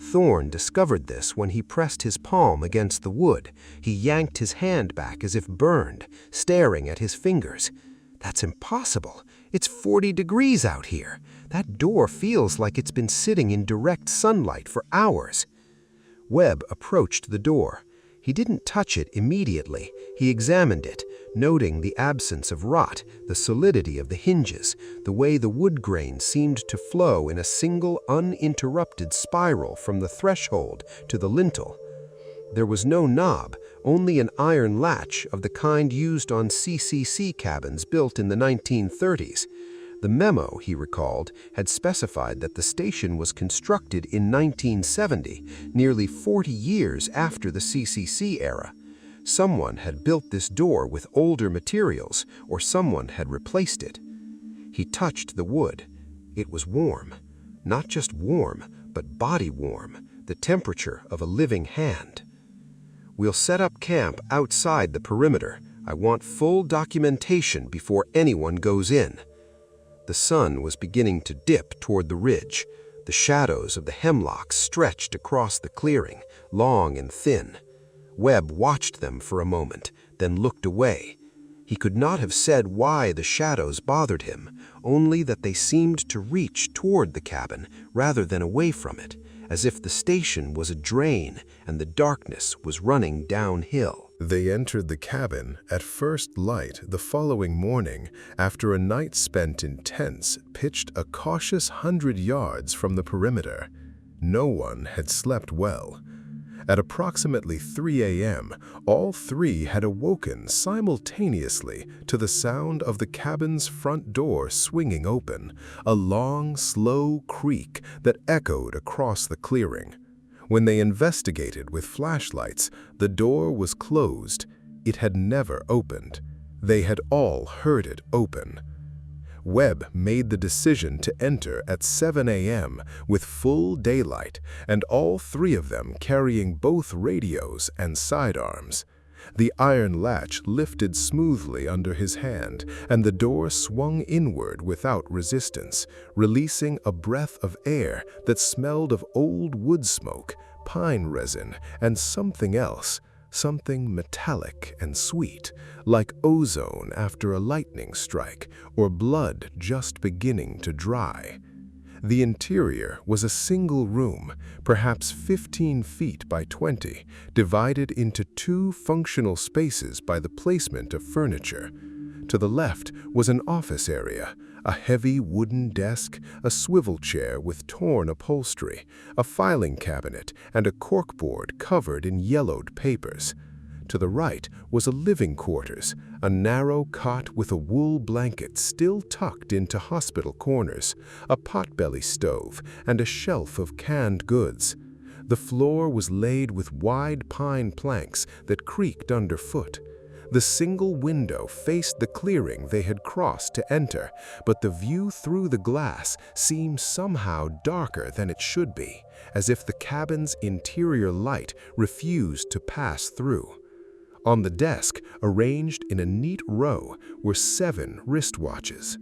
Thorn discovered this when he pressed his palm against the wood. He yanked his hand back as if burned, staring at his fingers. That's impossible. It's 40 degrees out here. That door feels like it's been sitting in direct sunlight for hours. Webb approached the door. He didn't touch it immediately. He examined it, noting the absence of rot, the solidity of the hinges, the way the wood grain seemed to flow in a single uninterrupted spiral from the threshold to the lintel. There was no knob, only an iron latch of the kind used on CCC cabins built in the 1930s. The memo, he recalled, had specified that the station was constructed in 1970, nearly 40 years after the CCC era. Someone had built this door with older materials, or someone had replaced it. He touched the wood. It was warm. Not just warm, but body warm, the temperature of a living hand. "We'll set up camp outside the perimeter. I want full documentation before anyone goes in." The sun was beginning to dip toward the ridge. The shadows of the hemlocks stretched across the clearing, long and thin. Webb watched them for a moment, then looked away. He could not have said why the shadows bothered him, only that they seemed to reach toward the cabin rather than away from it, as if the station was a drain and the darkness was running downhill. They entered the cabin at first light the following morning after a night spent in tents pitched a cautious 100 yards from the perimeter. No one had slept well. At approximately 3 a.m., all three had awoken simultaneously to the sound of the cabin's front door swinging open, a long, slow creak that echoed across the clearing. When they investigated with flashlights, the door was closed. It had never opened. They had all heard it open. Webb made the decision to enter at 7 a.m. with full daylight, and all three of them carrying both radios and sidearms. The iron latch lifted smoothly under his hand, and the door swung inward without resistance, releasing a breath of air that smelled of old wood smoke, pine resin, and something else, something metallic and sweet, like ozone after a lightning strike or blood just beginning to dry. The interior was a single room, perhaps 15 feet by 20, divided into two functional spaces by the placement of furniture. To the left was an office area, a heavy wooden desk, a swivel chair with torn upholstery, a filing cabinet, and a corkboard covered in yellowed papers. To the right was a living quarters, a narrow cot with a wool blanket still tucked into hospital corners, a potbelly stove, and a shelf of canned goods. The floor was laid with wide pine planks that creaked underfoot. The single window faced the clearing they had crossed to enter, but the view through the glass seemed somehow darker than it should be, as if the cabin's interior light refused to pass through. On the desk, arranged in a neat row, were 7 wristwatches.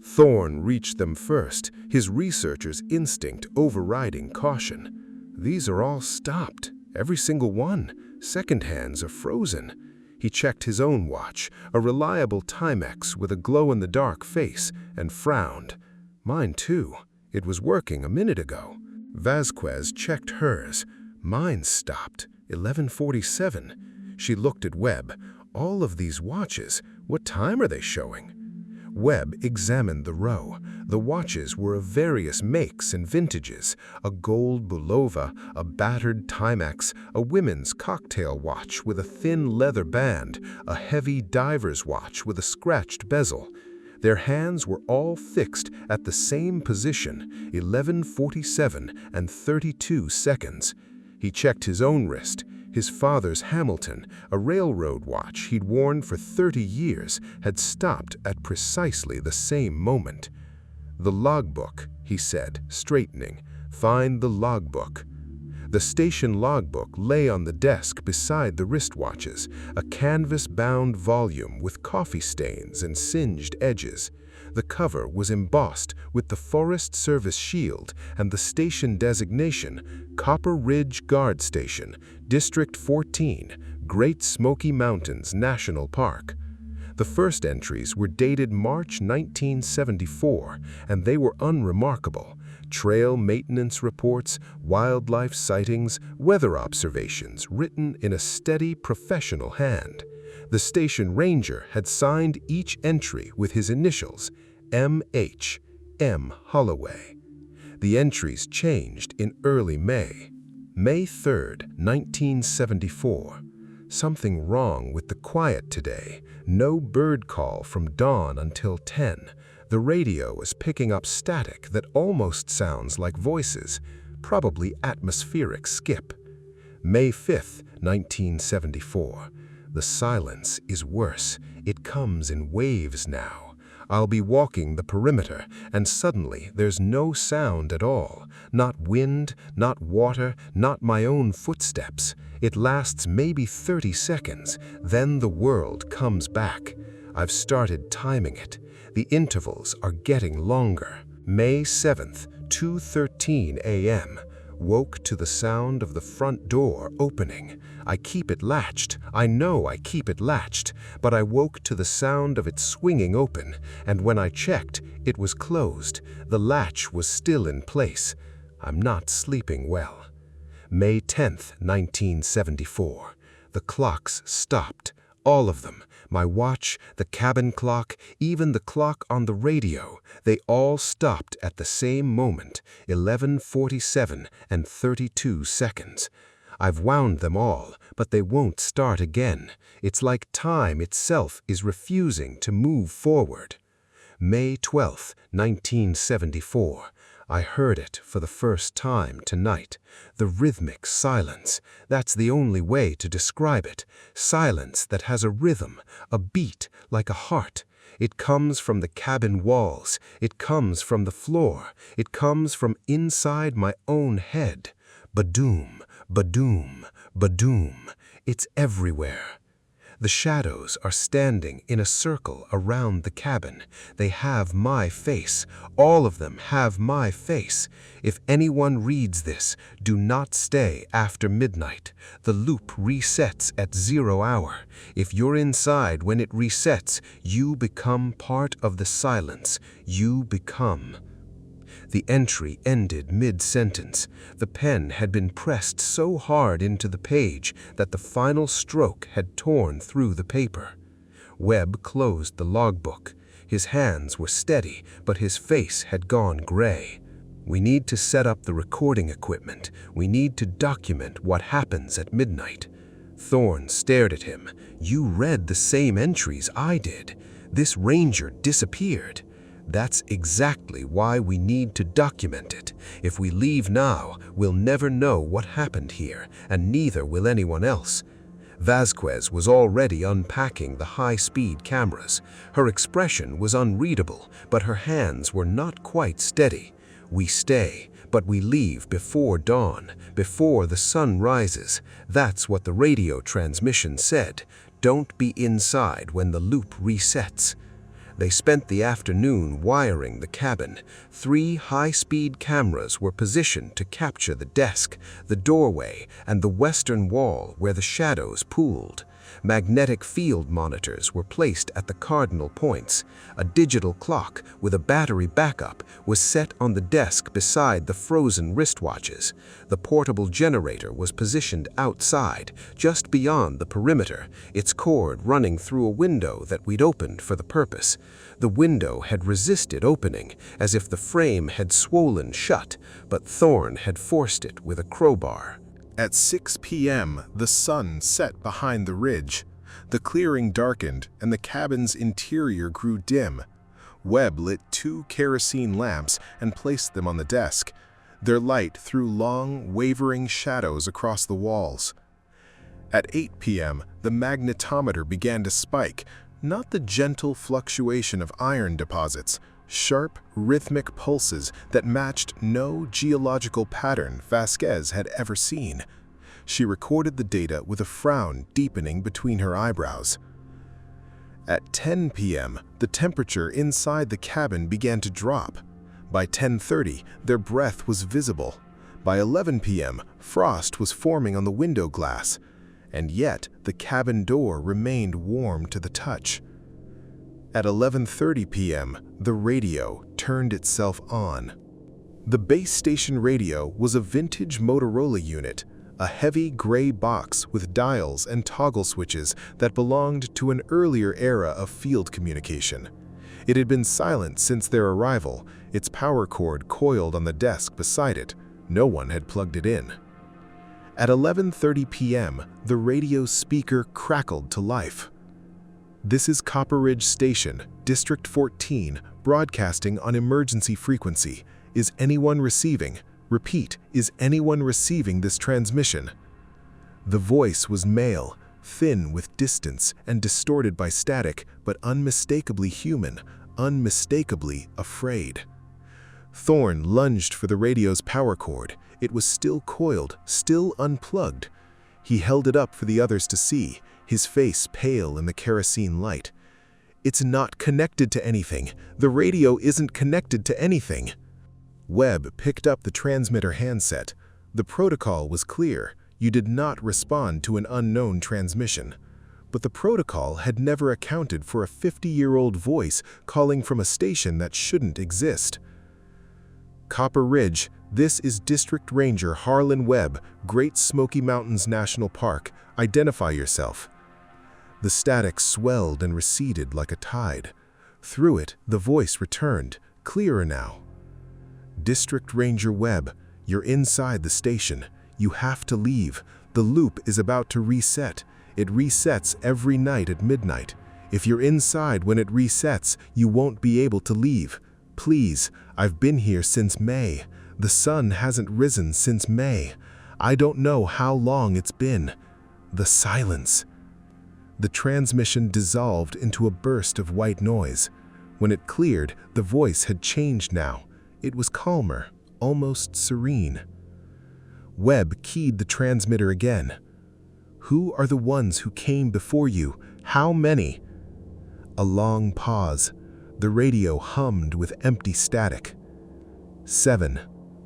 Thorn reached them first, his researcher's instinct overriding caution. These are all stopped, every single one. Second hands are frozen. He checked his own watch, a reliable Timex with a glow-in-the-dark face, and frowned. Mine too. It was working a minute ago. Vasquez checked hers. Mine stopped. 11:47. She looked at Webb. All of these watches, what time are they showing? Webb examined the row. The watches were of various makes and vintages: a gold Bulova, a battered Timex, a women's cocktail watch with a thin leather band, a heavy diver's watch with a scratched bezel. Their hands were all fixed at the same position, 11:47 and 32 seconds. He checked his own wrist. His father's Hamilton, a railroad watch he'd worn for 30 years, had stopped at precisely the same moment. "The logbook," he said, straightening. "Find the logbook." The station logbook lay on the desk beside the wristwatches, a canvas-bound volume with coffee stains and singed edges. The cover was embossed with the Forest Service shield and the station designation, Copper Ridge Guard Station, District 14, Great Smoky Mountains National Park. The first entries were dated March 1974, and they were unremarkable. Trail maintenance reports, wildlife sightings, weather observations written in a steady, professional hand. The station ranger had signed each entry with his initials, M.H., M. Holloway. The entries changed in early May. May 3rd, 1974. Something wrong with the quiet today. No bird call from dawn until 10. The radio is picking up static that almost sounds like voices, probably atmospheric skip. May 5th, 1974. The silence is worse. It comes in waves now. I'll be walking the perimeter, and suddenly there's no sound at all. Not wind, not water, not my own footsteps. It lasts maybe 30 seconds. Then the world comes back. I've started timing it. The intervals are getting longer. May 7th, 2:13 a.m. Woke to the sound of the front door opening. I keep it latched. I know I keep it latched, but I woke to the sound of it swinging open, and when I checked, it was closed. The latch was still in place. I'm not sleeping well. May 10th, 1974. The clocks stopped. All of them. My watch, the cabin clock, even the clock on the radio, they all stopped at the same moment, 11:47 and 32 seconds. I've wound them all, but they won't start again. It's like time itself is refusing to move forward. May 12th, 1974. I heard it for the first time tonight. The rhythmic silence. That's the only way to describe it. Silence that has a rhythm, a beat like a heart. It comes from the cabin walls. It comes from the floor. It comes from inside my own head. Badoom, badoom, badoom. It's everywhere. The shadows are standing in a circle around the cabin. They have my face. All of them have my face. If anyone reads this, do not stay after midnight. The loop resets at 0 hour. If you're inside when it resets, you become part of the silence. You become. The entry ended mid-sentence. The pen had been pressed so hard into the page that the final stroke had torn through the paper. Webb closed the logbook. His hands were steady, but his face had gone gray. We need to set up the recording equipment. We need to document what happens at midnight. Thorne stared at him. You read the same entries I did. This ranger disappeared. That's exactly why we need to document it. If we leave now, we'll never know what happened here, and neither will anyone else. Vasquez was already unpacking the high-speed cameras. Her expression was unreadable, but her hands were not quite steady. We stay, but we leave before dawn, before the sun rises. That's what the radio transmission said. Don't be inside when the loop resets. They spent the afternoon wiring the cabin. 3 high-speed cameras were positioned to capture the desk, the doorway, and the western wall where the shadows pooled. Magnetic field monitors were placed at the cardinal points. A digital clock with a battery backup was set on the desk beside the frozen wristwatches. The portable generator was positioned outside, just beyond the perimeter, its cord running through a window that we'd opened for the purpose. The window had resisted opening, as if the frame had swollen shut, but Thorn had forced it with a crowbar. At 6 p.m., the sun set behind the ridge. The clearing darkened, and the cabin's interior grew dim. Webb lit 2 kerosene lamps and placed them on the desk. Their light threw long, wavering shadows across the walls. At 8 p.m., the magnetometer began to spike, not the gentle fluctuation of iron deposits, sharp, rhythmic pulses that matched no geological pattern Vasquez had ever seen. She recorded the data with a frown deepening between her eyebrows. At 10 p.m., the temperature inside the cabin began to drop. By 10:30, their breath was visible. By 11 p.m., frost was forming on the window glass, and yet the cabin door remained warm to the touch. At 11:30 p.m., the radio turned itself on. The base station radio was a vintage Motorola unit, a heavy gray box with dials and toggle switches that belonged to an earlier era of field communication. It had been silent since their arrival, its power cord coiled on the desk beside it. No one had plugged it in. At 11:30 p.m., the radio speaker crackled to life. "This is Copper Ridge Station, District 14, broadcasting on emergency frequency. Is anyone receiving? Repeat, is anyone receiving this transmission?" The voice was male, thin with distance and distorted by static, but unmistakably human, unmistakably afraid. Thorn lunged for the radio's power cord. It was still coiled, still unplugged. He held it up for the others to see, his face pale in the kerosene light. "It's not connected to anything. The radio isn't connected to anything." Webb picked up the transmitter handset. The protocol was clear. You did not respond to an unknown transmission. But the protocol had never accounted for a 50-year-old voice calling from a station that shouldn't exist. "Copper Ridge, this is District Ranger Harlan Webb, Great Smoky Mountains National Park. Identify yourself." The static swelled and receded like a tide. Through it, the voice returned, clearer now. "District Ranger Webb, you're inside the station. You have to leave. The loop is about to reset. It resets every night at midnight. If you're inside when it resets, you won't be able to leave. Please, I've been here since May. The sun hasn't risen since May. I don't know how long it's been." The silence. The transmission dissolved into a burst of white noise. When it cleared, the voice had changed now. It was calmer, almost serene. Webb keyed the transmitter again. "Who are the ones who came before you? How many?" A long pause. The radio hummed with empty static. "7,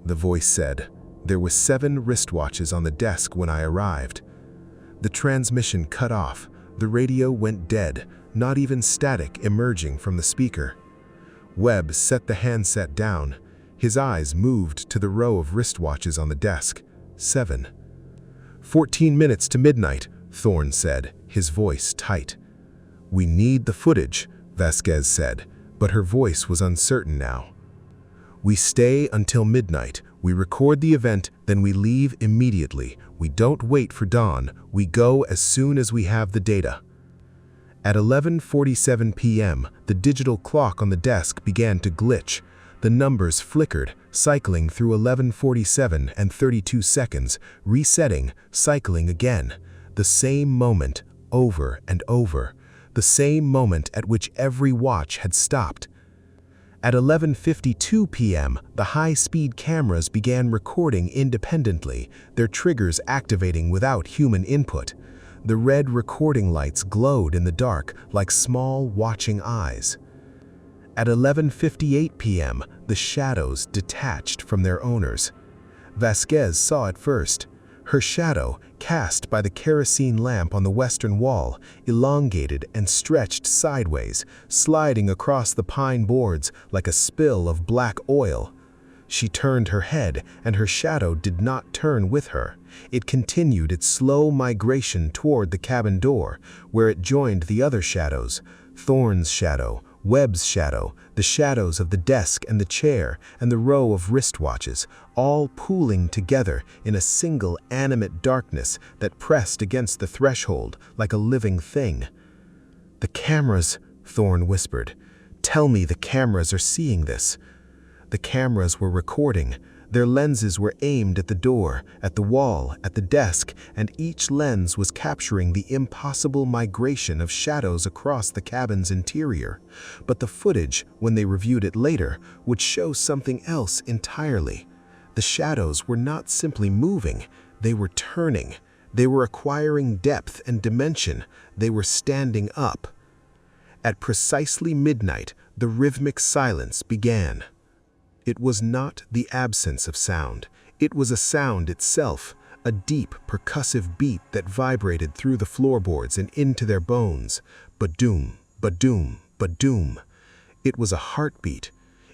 the voice said. "There were 7 wristwatches on the desk when I arrived." The transmission cut off. The radio went dead, not even static emerging from the speaker. Webb set the handset down. His eyes moved to the row of wristwatches on the desk. 7. 14 minutes to midnight, Thorn said, his voice tight. "We need the footage," Vasquez said, but her voice was uncertain now. "We stay until midnight. We record the event, then we leave immediately. We don't wait for dawn. We go as soon as we have the data." At 11:47 p.m., the digital clock on the desk began to glitch. The numbers flickered, cycling through 11:47 and 32 seconds, resetting, cycling again. The same moment, over and over. The same moment at which every watch had stopped. At 11:52 p.m., the high-speed cameras began recording independently, their triggers activating without human input. The red recording lights glowed in the dark like small watching eyes. At 11:58 p.m., the shadows detached from their owners. Vasquez saw it first. Her shadow, cast by the kerosene lamp on the western wall, elongated and stretched sideways, sliding across the pine boards like a spill of black oil. She turned her head, and her shadow did not turn with her. It continued its slow migration toward the cabin door, where it joined the other shadows: Thorne's shadow, Webb's shadow, the shadows of the desk and the chair, and the row of wristwatches, all pooling together in a single animate darkness that pressed against the threshold like a living thing. "The cameras," Thorne whispered. "Tell me the cameras are seeing this." The cameras were recording. Their lenses were aimed at the door, at the wall, at the desk, and each lens was capturing the impossible migration of shadows across the cabin's interior. But the footage, when they reviewed it later, would show something else entirely. The shadows were not simply moving, they were turning. They were acquiring depth and dimension. They were standing up. At precisely midnight, the rhythmic silence began. It was not the absence of sound. It was a sound itself, a deep, percussive beat that vibrated through the floorboards and into their bones. Ba-doom, ba-doom, ba-doom. It was a heartbeat.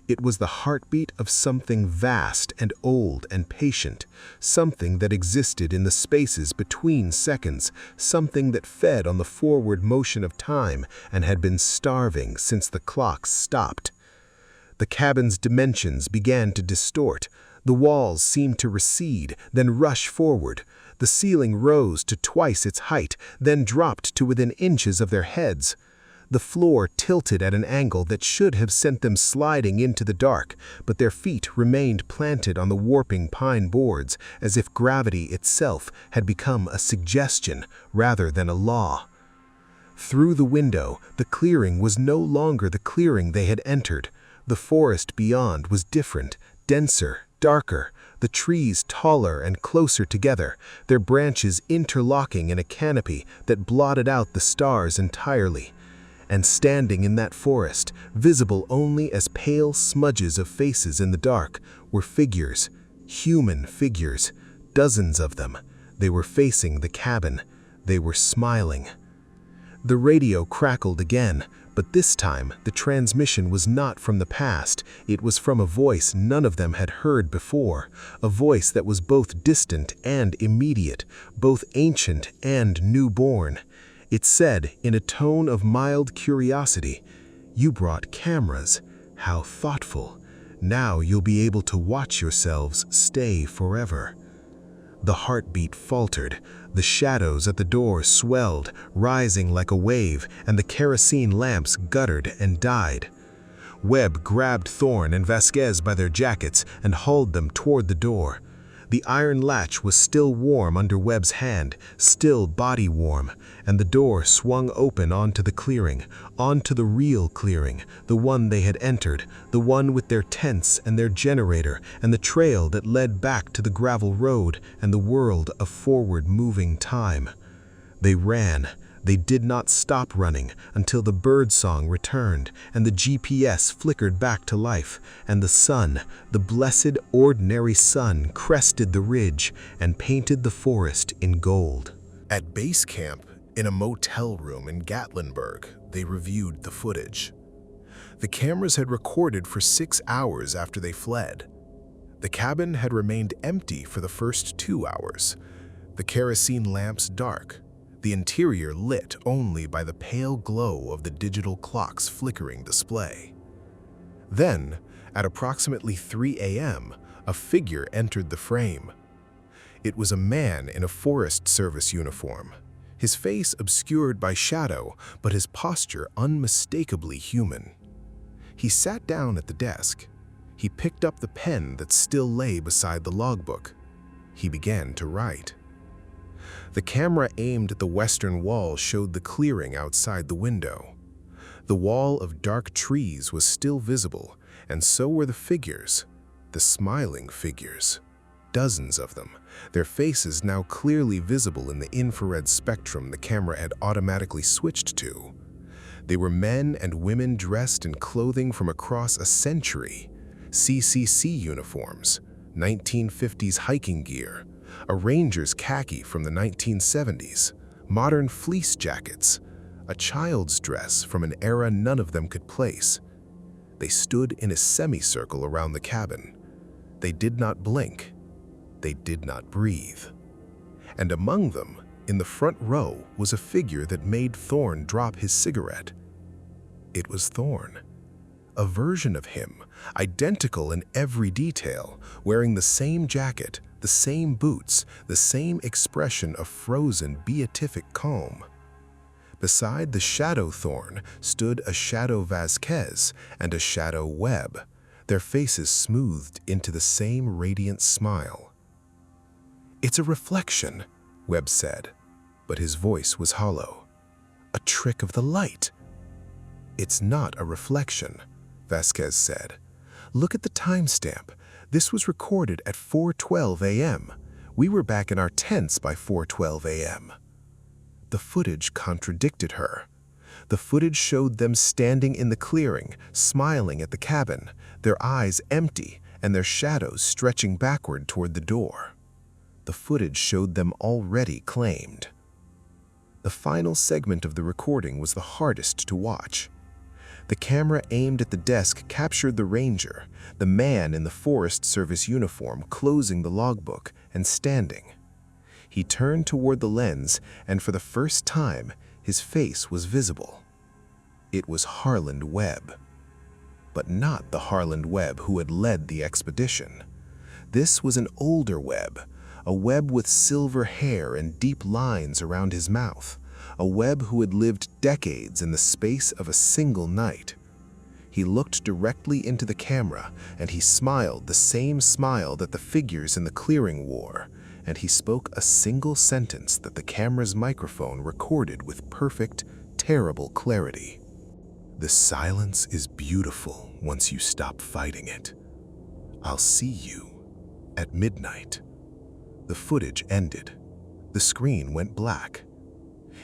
It was the heartbeat of something vast and old and patient, something that existed in the spaces between seconds, something that fed on the forward motion of time and had been starving since the clocks stopped. The cabin's dimensions began to distort. The walls seemed to recede, then rush forward. The ceiling rose to twice its height, then dropped to within inches of their heads. The floor tilted at an angle that should have sent them sliding into the dark, but their feet remained planted on the warping pine boards, as if gravity itself had become a suggestion rather than a law. Through the window, the clearing was no longer the clearing they had entered. The forest beyond was different, denser, darker, the trees taller and closer together, their branches interlocking in a canopy that blotted out the stars entirely. And standing in that forest, visible only as pale smudges of faces in the dark, were figures, human figures, dozens of them. They were facing the cabin. They were smiling. The radio crackled again, but this time the transmission was not from the past. It was from a voice none of them had heard before, a voice that was both distant and immediate, both ancient and newborn. It said, in a tone of mild curiosity, "You brought cameras. How thoughtful. Now you'll be able to watch yourselves stay forever." The heartbeat faltered. The shadows at the door swelled, rising like a wave, and the kerosene lamps guttered and died. Webb grabbed Thorne and Vasquez by their jackets and hauled them toward the door. The iron latch was still warm under Webb's hand, still body warm, and the door swung open onto the clearing, onto the real clearing, the one they had entered, the one with their tents and their generator, and the trail that led back to the gravel road and the world of forward-moving time. They ran. They did not stop running until the birdsong returned and the GPS flickered back to life, and the sun, the blessed ordinary sun, crested the ridge and painted the forest in gold. At base camp, in a motel room in Gatlinburg, they reviewed the footage. The cameras had recorded for 6 hours after they fled. The cabin had remained empty for the first 2 hours, the kerosene lamps dark, the interior lit only by the pale glow of the digital clock's flickering display. Then, at approximately 3 a.m., a figure entered the frame. It was a man in a Forest Service uniform, his face obscured by shadow, but his posture unmistakably human. He sat down at the desk. He picked up the pen that still lay beside the logbook. He began to write. The camera aimed at the western wall showed the clearing outside the window. The wall of dark trees was still visible, and so were the figures, the smiling figures. Dozens of them, their faces now clearly visible in the infrared spectrum the camera had automatically switched to. They were men and women dressed in clothing from across a century, CCC uniforms, 1950s hiking gear, a ranger's khaki from the 1970s, modern fleece jackets, a child's dress from an era none of them could place. They stood in a semicircle around the cabin. They did not blink. They did not breathe. And among them, in the front row, was a figure that made Thorn drop his cigarette. It was Thorn, a version of him, identical in every detail, wearing the same jacket, the same boots, the same expression of frozen, beatific calm. Beside the shadow Thorn stood a shadow Vasquez and a shadow Webb, their faces smoothed into the same radiant smile. "It's a reflection," Webb said, but his voice was hollow. "A trick of the light." "It's not a reflection," Vasquez said. "Look at the timestamp. This was recorded at 4:12 a.m. We were back in our tents by 4:12 a.m. The footage contradicted her. The footage showed them standing in the clearing, smiling at the cabin, their eyes empty and their shadows stretching backward toward the door. The footage showed them already claimed. The final segment of the recording was the hardest to watch. The camera aimed at the desk captured the ranger, the man in the Forest Service uniform closing the logbook and standing. He turned toward the lens, and for the first time, his face was visible. It was Harland Webb. But not the Harland Webb who had led the expedition. This was an older Webb, a Webb with silver hair and deep lines around his mouth, a Webb who had lived decades in the space of a single night. He looked directly into the camera, and he smiled the same smile that the figures in the clearing wore, and he spoke a single sentence that the camera's microphone recorded with perfect, terrible clarity. "The silence is beautiful once you stop fighting it. I'll see you at midnight." The footage ended. The screen went black.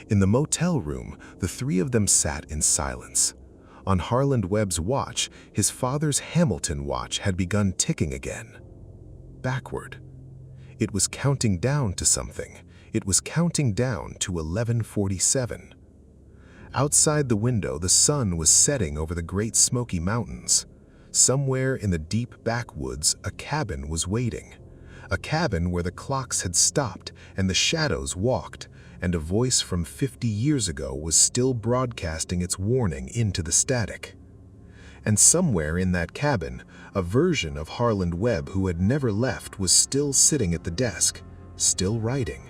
In the motel room, the three of them sat in silence. On Harland Webb's watch, his father's Hamilton watch had begun ticking again. Backward. It was counting down to something. It was counting down to 11:47. Outside the window, the sun was setting over the Great Smoky Mountains. Somewhere in the deep backwoods, a cabin was waiting. A cabin where the clocks had stopped and the shadows walked, and a voice from 50 years ago was still broadcasting its warning into the static. And somewhere in that cabin, a version of Harland Webb who had never left was still sitting at the desk, still writing,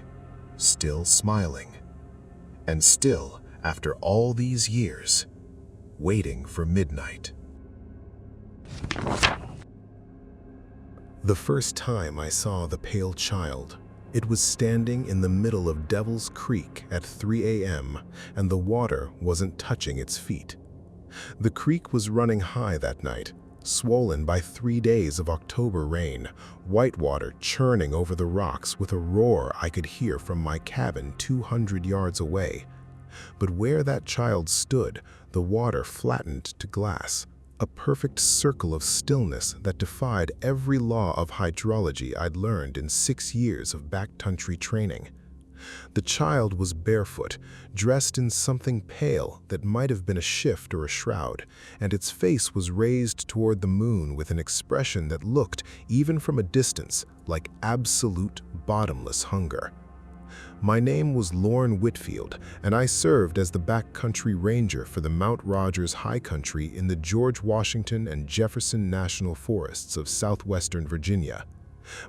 still smiling, and still, after all these years, waiting for midnight. The first time I saw the pale child, it was standing in the middle of Devil's Creek at 3 a.m., and the water wasn't touching its feet. The creek was running high that night, swollen by 3 days of October rain, white water churning over the rocks with a roar I could hear from my cabin 200 yards away. But where that child stood, the water flattened to glass, a perfect circle of stillness that defied every law of hydrology I'd learned in 6 years of backcountry training. The child was barefoot, dressed in something pale that might have been a shift or a shroud, and its face was raised toward the moon with an expression that looked, even from a distance, like absolute bottomless hunger. My name was Lorne Whitfield, and I served as the backcountry ranger for the Mount Rogers High Country in the George Washington and Jefferson National Forests of southwestern Virginia.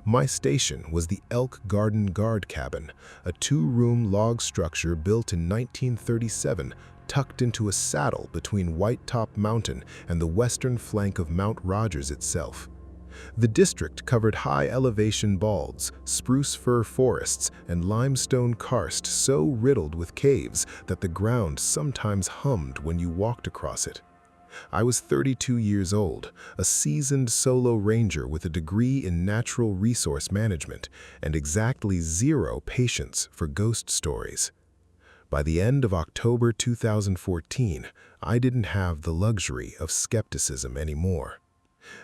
My station was the Elk Garden Guard Cabin, a 2-room log structure built in 1937, tucked into a saddle between White Top Mountain and the western flank of Mount Rogers itself. The district covered high-elevation balds, spruce fir forests, and limestone karst so riddled with caves that the ground sometimes hummed when you walked across it. I was 32 years old, a seasoned solo ranger with a degree in natural resource management and exactly 0 patience for ghost stories. By the end of October 2014, I didn't have the luxury of skepticism anymore.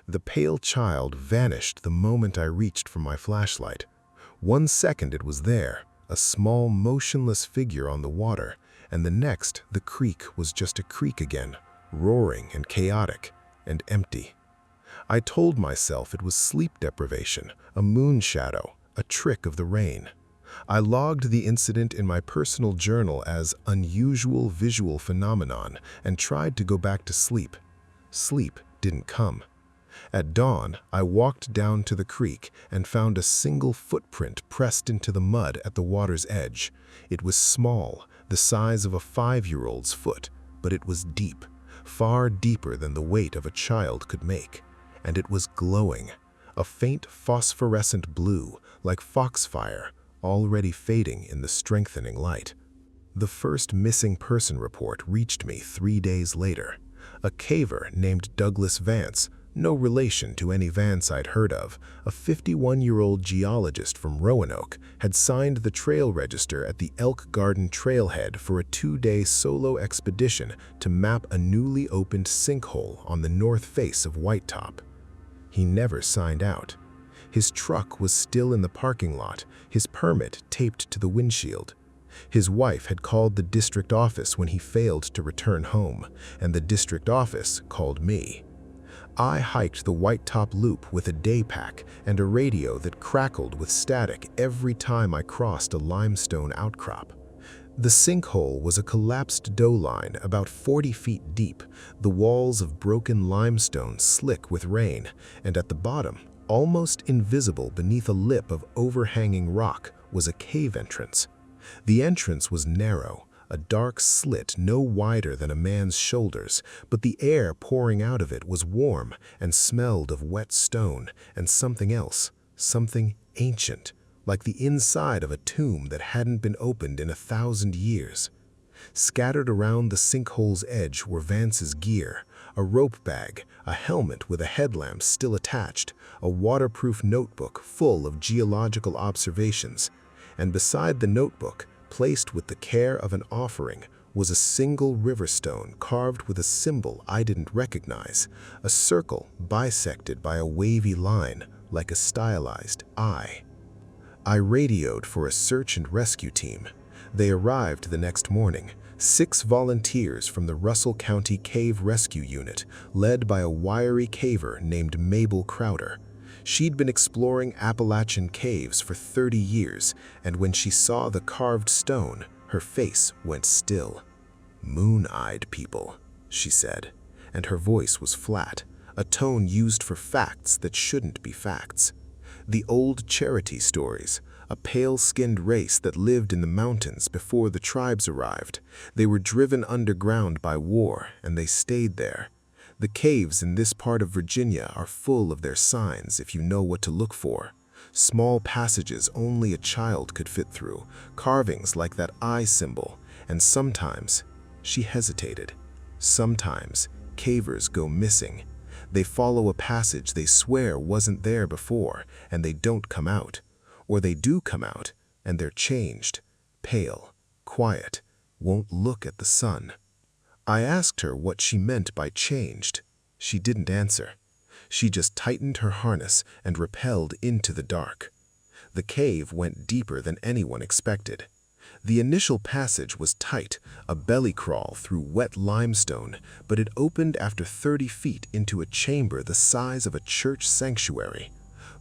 The pale child vanished the moment I reached for my flashlight. 1 second it was there, a small motionless figure on the water, and the next the creek was just a creek again, roaring and chaotic and empty. I told myself it was sleep deprivation, a moon shadow, a trick of the rain. I logged the incident in my personal journal as unusual visual phenomenon and tried to go back to sleep. Sleep didn't come. At dawn, I walked down to the creek and found a single footprint pressed into the mud at the water's edge. It was small, the size of a 5-year-old's foot, but it was deep, far deeper than the weight of a child could make. And it was glowing, a faint phosphorescent blue, like foxfire, already fading in the strengthening light. The first missing person report reached me 3 days later. A caver named Douglas Vance, no relation to any Vance I'd heard of, a 51-year-old geologist from Roanoke, had signed the trail register at the Elk Garden trailhead for a 2-day solo expedition to map a newly opened sinkhole on the north face of White Top. He never signed out. His truck was still in the parking lot, his permit taped to the windshield. His wife had called the district office when he failed to return home, and the district office called me. I hiked the White Top Loop with a day pack and a radio that crackled with static every time I crossed a limestone outcrop. The sinkhole was a collapsed dough line about 40 feet deep, the walls of broken limestone slick with rain, and at the bottom, almost invisible beneath a lip of overhanging rock, was a cave entrance. The entrance was narrow, a dark slit no wider than a man's shoulders, but the air pouring out of it was warm and smelled of wet stone and something else, something ancient, like the inside of a tomb that hadn't been opened in 1,000 years. Scattered around the sinkhole's edge were Vance's gear, a rope bag, a helmet with a headlamp still attached, a waterproof notebook full of geological observations, and beside the notebook, placed with the care of an offering, was a single riverstone carved with a symbol I didn't recognize, a circle bisected by a wavy line like a stylized eye. I radioed for a search and rescue team. They arrived the next morning, 6 volunteers from the Russell County Cave Rescue Unit, led by a wiry caver named Mabel Crowder. She'd been exploring Appalachian caves for 30 years, and when she saw the carved stone, her face went still. "Moon-eyed people," she said, and her voice was flat, a tone used for facts that shouldn't be facts. The old Cherokee stories, a pale-skinned race that lived in the mountains before the tribes arrived. They were driven underground by war, and they stayed there. The caves in this part of Virginia are full of their signs if you know what to look for. Small passages only a child could fit through, carvings like that eye symbol, and sometimes, she hesitated, sometimes cavers go missing. They follow a passage they swear wasn't there before, and they don't come out. Or they do come out, and they're changed, pale, quiet, won't look at the sun. I asked her what she meant by changed. She didn't answer. She just tightened her harness and rappelled into the dark. The cave went deeper than anyone expected. The initial passage was tight, a belly crawl through wet limestone, but it opened after 30 feet into a chamber the size of a church sanctuary.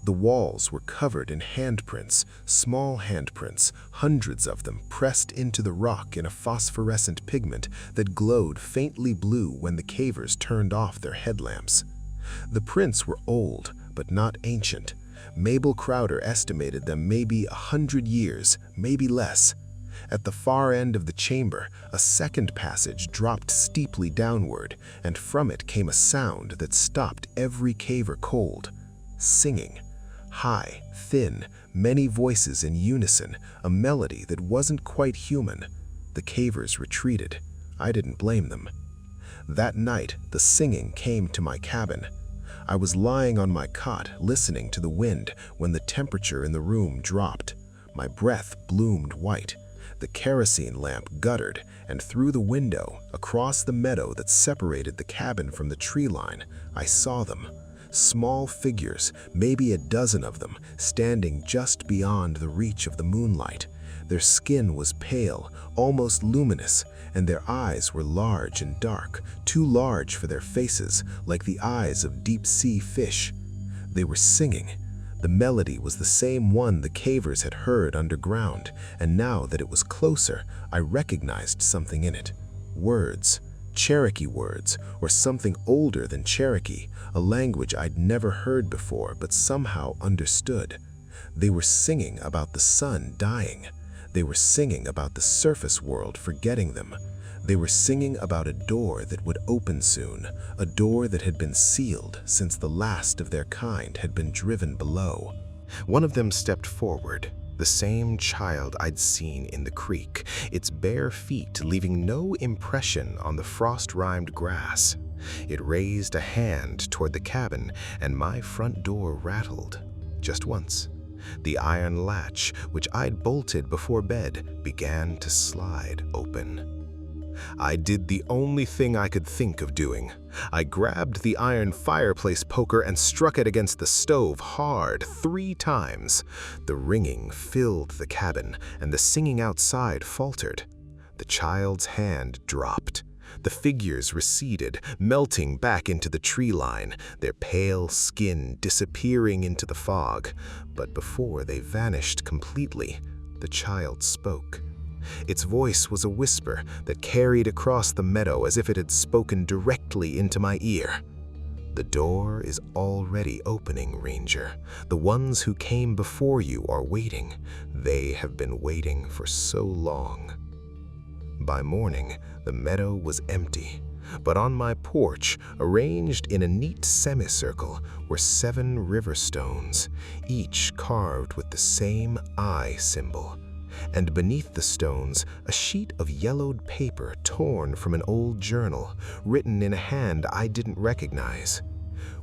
The walls were covered in handprints, small handprints, hundreds of them pressed into the rock in a phosphorescent pigment that glowed faintly blue when the cavers turned off their headlamps. The prints were old, but not ancient. Mabel Crowder estimated them maybe 100 years, maybe less. At the far end of the chamber, a second passage dropped steeply downward, and from it came a sound that stopped every caver cold. Singing. High, thin, many voices in unison, a melody that wasn't quite human. The cavers retreated. I didn't blame them. That night, the singing came to my cabin. I was lying on my cot, listening to the wind, when the temperature in the room dropped. My breath bloomed white. The kerosene lamp guttered, and through the window, across the meadow that separated the cabin from the tree line, I saw them. small figures, maybe a dozen of them, standing just beyond the reach of the moonlight. Their skin was pale, almost luminous, and their eyes were large and dark, too large for their faces, like the eyes of deep-sea fish. They were singing. The melody was the same one the cavers had heard underground, and now that it was closer, I recognized something in it. Words. Cherokee words, or something older than Cherokee, a language I'd never heard before but somehow understood. They were singing about the sun dying. They were singing about the surface world forgetting them. They were singing about a door that would open soon, a door that had been sealed since the last of their kind had been driven below. One of them stepped forward, the same child I'd seen in the creek, its bare feet leaving no impression on the frost-rimed grass. It raised a hand toward the cabin, and my front door rattled. Just once. The iron latch, which I'd bolted before bed, began to slide open. I did the only thing I could think of doing. I grabbed the iron fireplace poker and struck it against the stove hard 3 times. The ringing filled the cabin, and the singing outside faltered. The child's hand dropped. The figures receded, melting back into the tree line, their pale skin disappearing into the fog. But before they vanished completely, the child spoke. Its voice was a whisper that carried across the meadow as if it had spoken directly into my ear. "The door is already opening, Ranger. The ones who came before you are waiting. They have been waiting for so long." By morning, the meadow was empty, but on my porch, arranged in a neat semicircle, were 7 river stones, each carved with the same I symbol. And beneath the stones, a sheet of yellowed paper torn from an old journal, written in a hand I didn't recognize.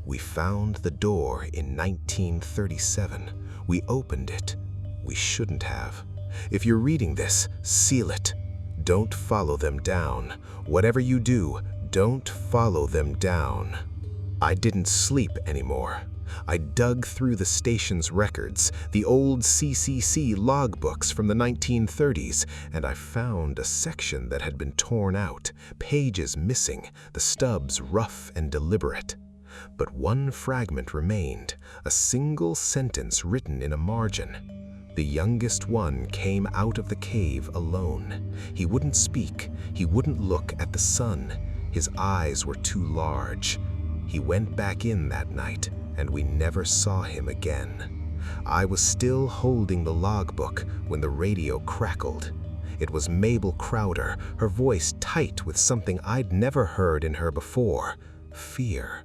"We found the door in 1937. We opened it. We shouldn't have. If you're reading this, seal it. Don't follow them down. Whatever you do, don't follow them down." I didn't sleep anymore. I dug through the station's records, the old CCC logbooks from the 1930s, and I found a section that had been torn out, pages missing, the stubs rough and deliberate. But one fragment remained, a single sentence written in a margin. "The youngest one came out of the cave alone. He wouldn't speak, he wouldn't look at the sun. His eyes were too large. He went back in that night, and we never saw him again." I was still holding the logbook when the radio crackled. It was Mabel Crowder, her voice tight with something I'd never heard in her before: fear.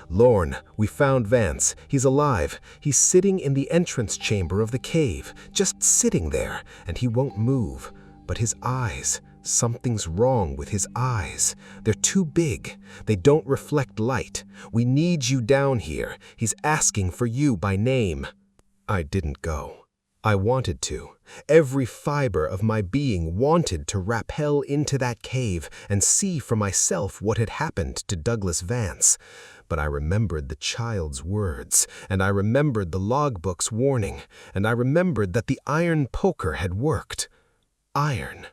"Lorne, we found Vance. He's alive. He's sitting in the entrance chamber of the cave, just sitting there, and he won't move. But his eyes, something's wrong with his eyes. They're too big. They don't reflect light. We need you down here. He's asking for you by name." I didn't go. I wanted to. Every fiber of my being wanted to rappel into that cave and see for myself what had happened to Douglas Vance. But I remembered the child's words, and I remembered the logbook's warning, and I remembered that the iron poker had worked. Iron.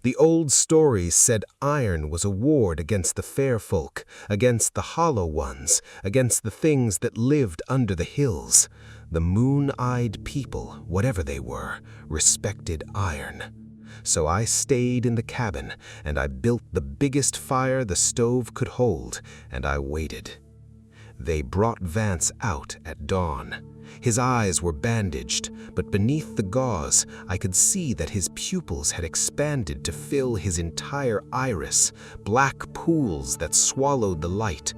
The old stories said iron was a ward against the fair folk, against the hollow ones, against the things that lived under the hills. The moon-eyed people, whatever they were, respected iron. So I stayed in the cabin, and I built the biggest fire the stove could hold, and I waited. They brought Vance out at dawn. His eyes were bandaged, but beneath the gauze, I could see that his pupils had expanded to fill his entire iris, black pools that swallowed the light.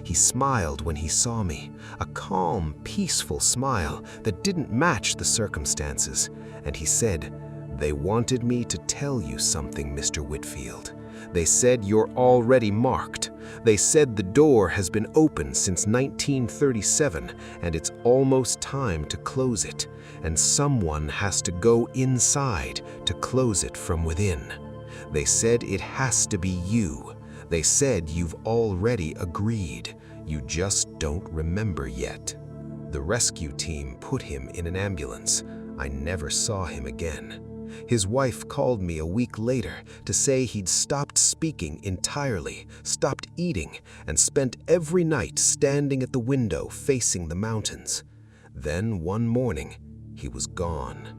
He smiled when he saw me, a calm, peaceful smile that didn't match the circumstances, and he said, "They wanted me to tell you something, Mr. Whitfield. They said you're already marked. They said the door has been open since 1937, and it's almost time to close it, and someone has to go inside to close it from within. They said it has to be you. They said you've already agreed. You just don't remember yet. The rescue team put him in an ambulance. I never saw him again. His wife called me a week later to say he'd stopped speaking entirely, stopped eating, and spent every night standing at the window facing the mountains. Then one morning, he was gone.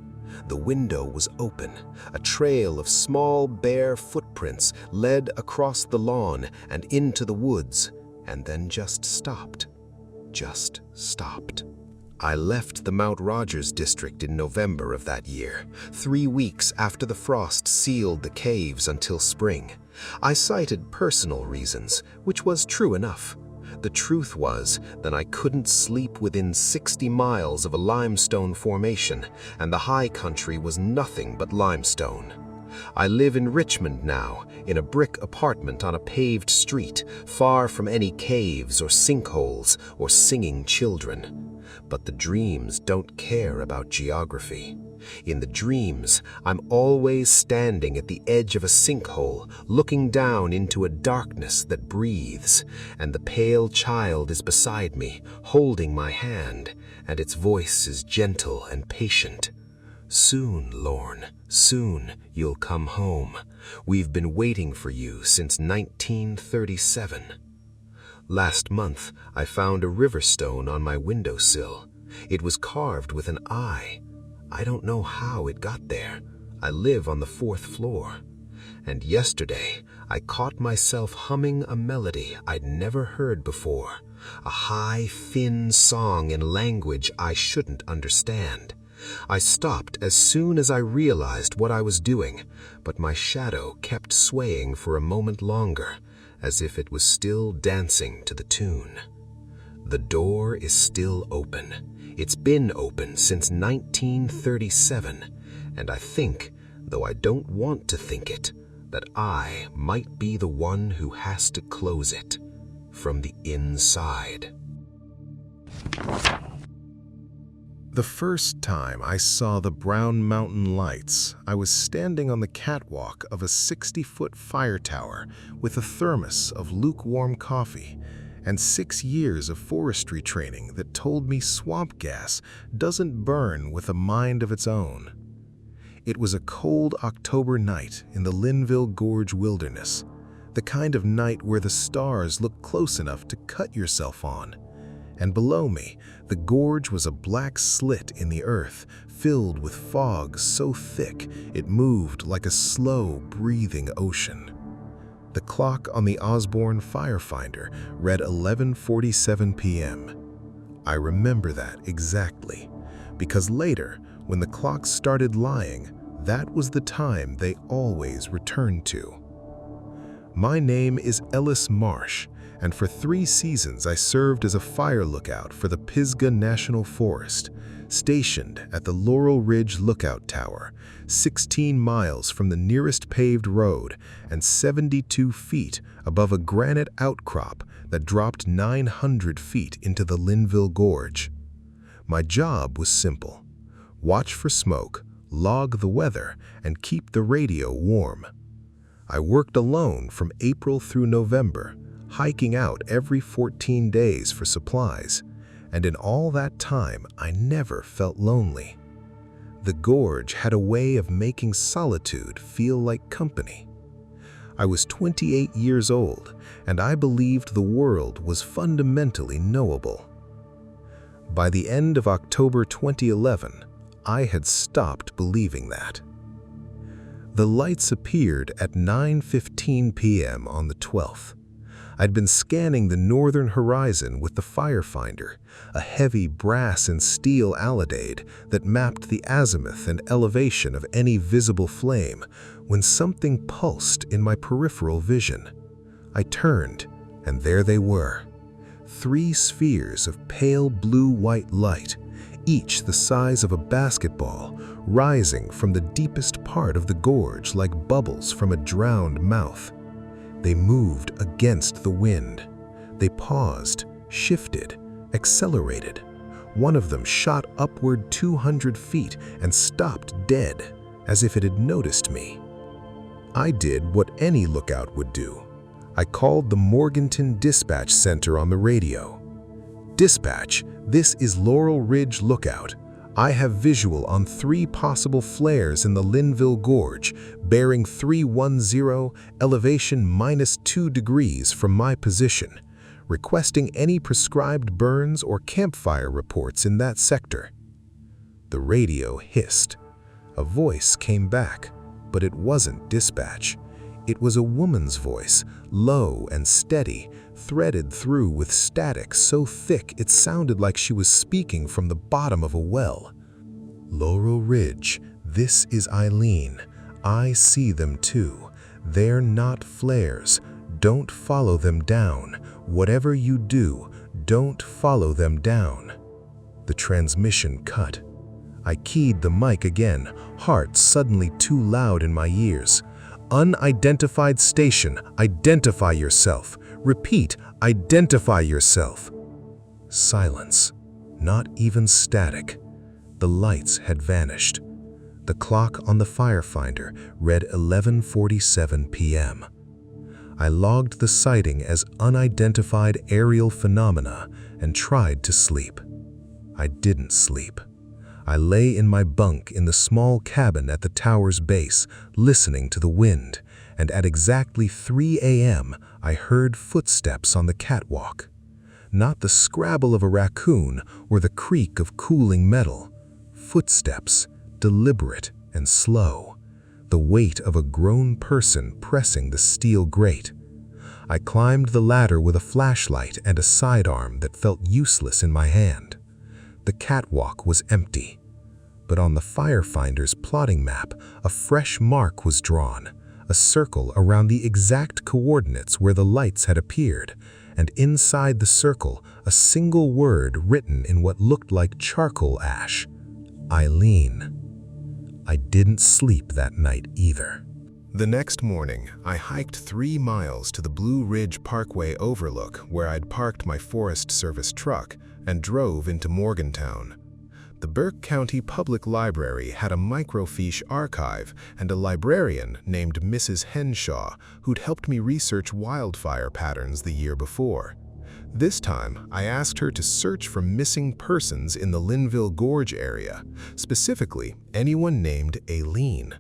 The window was open. A trail of small, bare footprints led across the lawn and into the woods, and then just stopped. Just stopped. I left the Mount Rogers district in November of that year, 3 weeks after the frost sealed the caves until spring. I cited personal reasons, which was true enough. The truth was that I couldn't sleep within 60 miles of a limestone formation, and the high country was nothing but limestone. I live in Richmond now, in a brick apartment on a paved street, far from any caves or sinkholes or singing children. But the dreams don't care about geography. In the dreams, I'm always standing at the edge of a sinkhole, looking down into a darkness that breathes, and the pale child is beside me, holding my hand, and its voice is gentle and patient. Soon, Lorne, soon you'll come home. We've been waiting for you since 1937. Last month, I found a river stone on my windowsill. It was carved with an eye. I don't know how it got there. I live on the 4th floor. And yesterday, I caught myself humming a melody I'd never heard before, a high, thin song in language I shouldn't understand. I stopped as soon as I realized what I was doing, but my shadow kept swaying for a moment longer, as if it was still dancing to the tune. The door is still open. It's been open since 1937, and I think, though I don't want to think it, that I might be the one who has to close it from the inside. The first time I saw the Brown Mountain Lights, I was standing on the catwalk of a 60-foot fire tower with a thermos of lukewarm coffee and 6 years of forestry training that told me swamp gas doesn't burn with a mind of its own. It was a cold October night in the Linville Gorge wilderness, the kind of night where the stars look close enough to cut yourself on. And below me, the gorge was a black slit in the earth, filled with fog so thick it moved like a slow, breathing ocean. The clock on the Osborne firefinder read 11:47 p.m. I remember that exactly, because later, when the clock started lying, that was the time they always returned to. My name is Ellis Marsh, and for 3 seasons I served as a fire lookout for the Pisgah National Forest, stationed at the Laurel Ridge Lookout Tower, 16 miles from the nearest paved road and 72 feet above a granite outcrop that dropped 900 feet into the Linville Gorge. My job was simple: watch for smoke, log the weather, and keep the radio warm. I worked alone from April through November, hiking out every 14 days for supplies, and in all that time I never felt lonely. The gorge had a way of making solitude feel like company. I was 28 years old, and I believed the world was fundamentally knowable. By the end of October 2011, I had stopped believing that. The lights appeared at 9:15 p.m. on the 12th. I'd been scanning the northern horizon with the firefinder, a heavy brass and steel alidade that mapped the azimuth and elevation of any visible flame, when something pulsed in my peripheral vision. I turned, and there they were. 3 spheres of pale blue-white light, each the size of a basketball, rising from the deepest part of the gorge like bubbles from a drowned mouth. They moved against the wind. They paused, shifted, accelerated. One of them shot upward 200 feet and stopped dead, as if it had noticed me. I did what any lookout would do. I called the Morganton Dispatch Center on the radio. "Dispatch, this is Laurel Ridge Lookout. I have visual on 3 possible flares in the Linville Gorge, bearing 310, elevation -2 degrees from my position, requesting any prescribed burns or campfire reports in that sector." The radio hissed. A voice came back, but it wasn't dispatch. It was a woman's voice, low and steady, threaded through with static so thick it sounded like she was speaking from the bottom of a well. "Laurel Ridge, this is Eileen. I see them too. They're not flares. Don't follow them down. Whatever you do, don't follow them down." The transmission cut. I keyed the mic again, heart suddenly too loud in my ears. "Unidentified station, identify yourself. Repeat, identify yourself." Silence. Not even static. The lights had vanished. The clock on the firefinder read 11:47 p.m. I logged the sighting as unidentified aerial phenomena and tried to sleep. I didn't sleep. I lay in my bunk in the small cabin at the tower's base, listening to the wind, and at exactly 3 a.m. I heard footsteps on the catwalk. Not the scrabble of a raccoon or the creak of cooling metal. Footsteps, deliberate and slow. The weight of a grown person pressing the steel grate. I climbed the ladder with a flashlight and a sidearm that felt useless in my hand. The catwalk was empty. But on the firefinder's plotting map, a fresh mark was drawn, a circle around the exact coordinates where the lights had appeared, and inside the circle, a single word written in what looked like charcoal ash: Eileen. I didn't sleep that night either. The next morning, I hiked 3 miles to the Blue Ridge Parkway overlook where I'd parked my Forest Service truck and drove into Morgantown. The Burke County Public Library had a microfiche archive and a librarian named Mrs. Henshaw who'd helped me research wildfire patterns the year before. This time, I asked her to search for missing persons in the Linville Gorge area, specifically anyone named Eileen.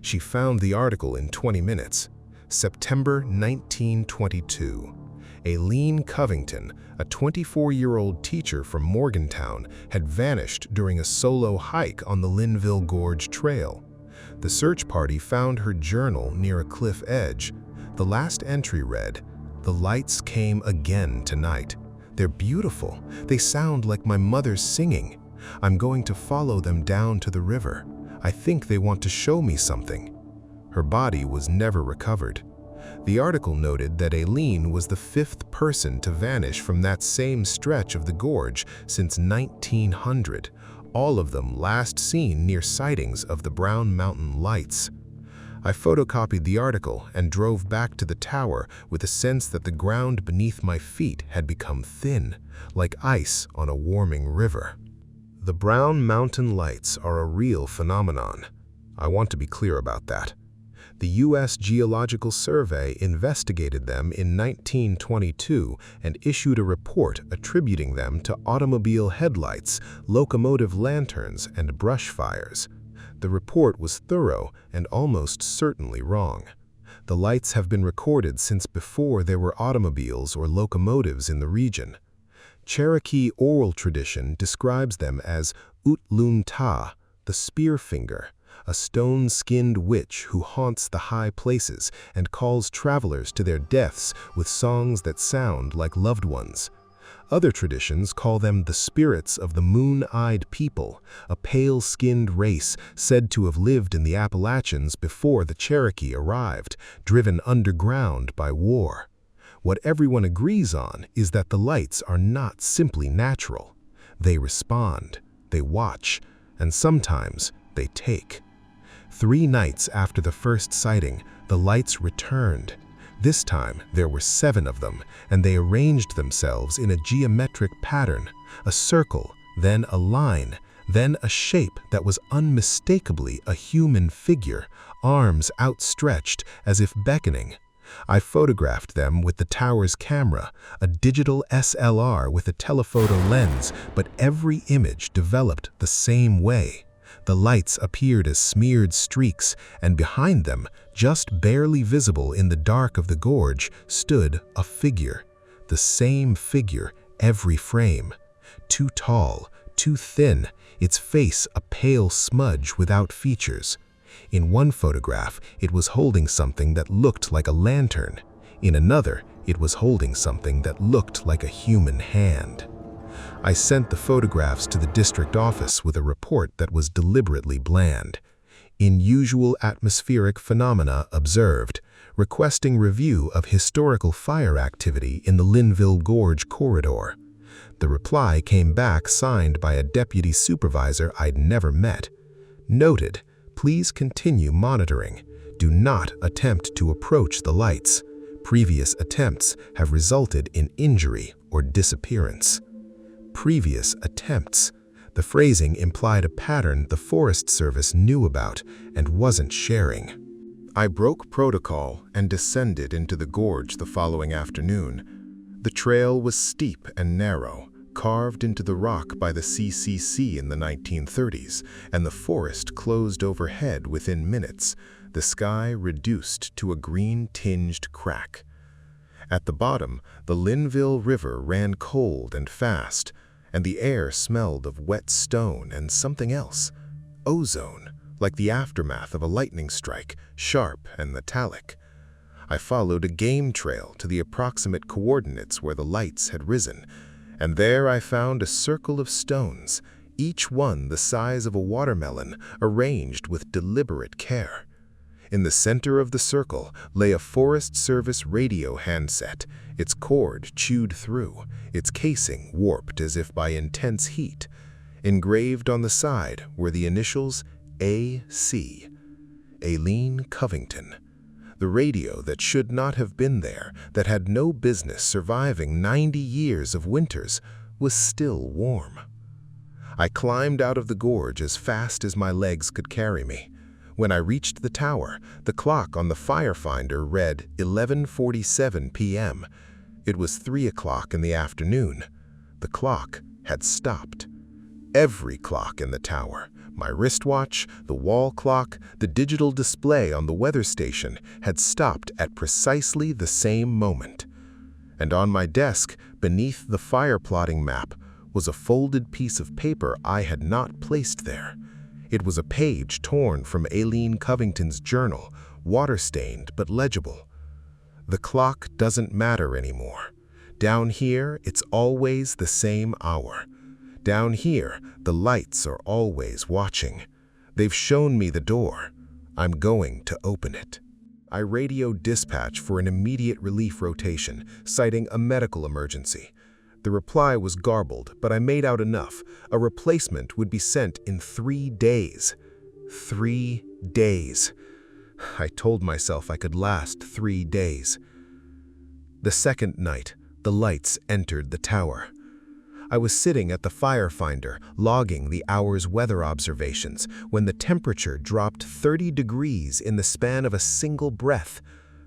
She found the article in 20 minutes. September 1922. Eileen Covington, a 24-year-old teacher from Morgantown, had vanished during a solo hike on the Linville Gorge Trail. The search party found her journal near a cliff edge. The last entry read, "The lights came again tonight. They're beautiful. They sound like my mother's singing. I'm going to follow them down to the river. I think they want to show me something." Her body was never recovered. The article noted that Eileen was the 5th person to vanish from that same stretch of the gorge since 1900, all of them last seen near sightings of the Brown Mountain Lights. I photocopied the article and drove back to the tower with a sense that the ground beneath my feet had become thin, like ice on a warming river. The Brown Mountain Lights are a real phenomenon. I want to be clear about that. The U.S. Geological Survey investigated them in 1922 and issued a report attributing them to automobile headlights, locomotive lanterns, and brush fires. The report was thorough and almost certainly wrong. The lights have been recorded since before there were automobiles or locomotives in the region. Cherokee oral tradition describes them as 𝐓𝐡𝐞, the spear finger, a stone-skinned witch who haunts the high places and calls travelers to their deaths with songs that sound like loved ones. Other traditions call them the spirits of the moon-eyed people, a pale-skinned race said to have lived in the Appalachians before the Cherokee arrived, driven underground by war. What everyone agrees on is that the lights are not simply natural. They respond, they watch, and sometimes they take. 3 nights after the first sighting, the lights returned. This time, there were 7 of them, and they arranged themselves in a geometric pattern, a circle, then a line, then a shape that was unmistakably a human figure, arms outstretched as if beckoning. I photographed them with the tower's camera, a digital SLR with a telephoto lens, but every image developed the same way. The lights appeared as smeared streaks, and behind them, just barely visible in the dark of the gorge, stood a figure. The same figure every frame. Too tall, too thin, its face a pale smudge without features. In one photograph, it was holding something that looked like a lantern. In another, it was holding something that looked like a human hand. I sent the photographs to the district office with a report that was deliberately bland. Unusual atmospheric phenomena observed, requesting review of historical fire activity in the Linville Gorge corridor. The reply came back signed by a deputy supervisor I'd never met. Noted, please continue monitoring. Do not attempt to approach the lights. Previous attempts have resulted in injury or disappearance. Previous attempts. The phrasing implied a pattern the Forest Service knew about and wasn't sharing. I broke protocol and descended into the gorge the following afternoon. The trail was steep and narrow, carved into the rock by the CCC in the 1930s, and the forest closed overhead within minutes, the sky reduced to a green-tinged crack. At the bottom, the Linville River ran cold and fast, and the air smelled of wet stone and something else, ozone, like the aftermath of a lightning strike, sharp and metallic. I followed a game trail to the approximate coordinates where the lights had risen, and there I found a circle of stones, each one the size of a watermelon, arranged with deliberate care. In the center of the circle lay a Forest Service radio handset, its cord chewed through, its casing warped as if by intense heat. Engraved on the side were the initials AC, Aileen Covington. The radio that should not have been there, that had no business surviving 90 years of winters, was still warm. I climbed out of the gorge as fast as my legs could carry me. When I reached the tower, the clock on the firefinder read 11:47 p.m. It was 3 o'clock in the afternoon. The clock had stopped. Every clock in the tower, my wristwatch, the wall clock, the digital display on the weather station, had stopped at precisely the same moment. And on my desk, beneath the fire plotting map, was a folded piece of paper I had not placed there. It was a page torn from Aileen Covington's journal, water-stained but legible. The clock doesn't matter anymore. Down here, it's always the same hour. Down here, the lights are always watching. They've shown me the door. I'm going to open it. I radioed dispatch for an immediate relief rotation, citing a medical emergency. The reply was garbled, but I made out enough. A replacement would be sent in 3 days. 3 days. I told myself I could last 3 days. The second night, the lights entered the tower. I was sitting at the firefinder, logging the hour's weather observations, when the temperature dropped 30 degrees in the span of a single breath.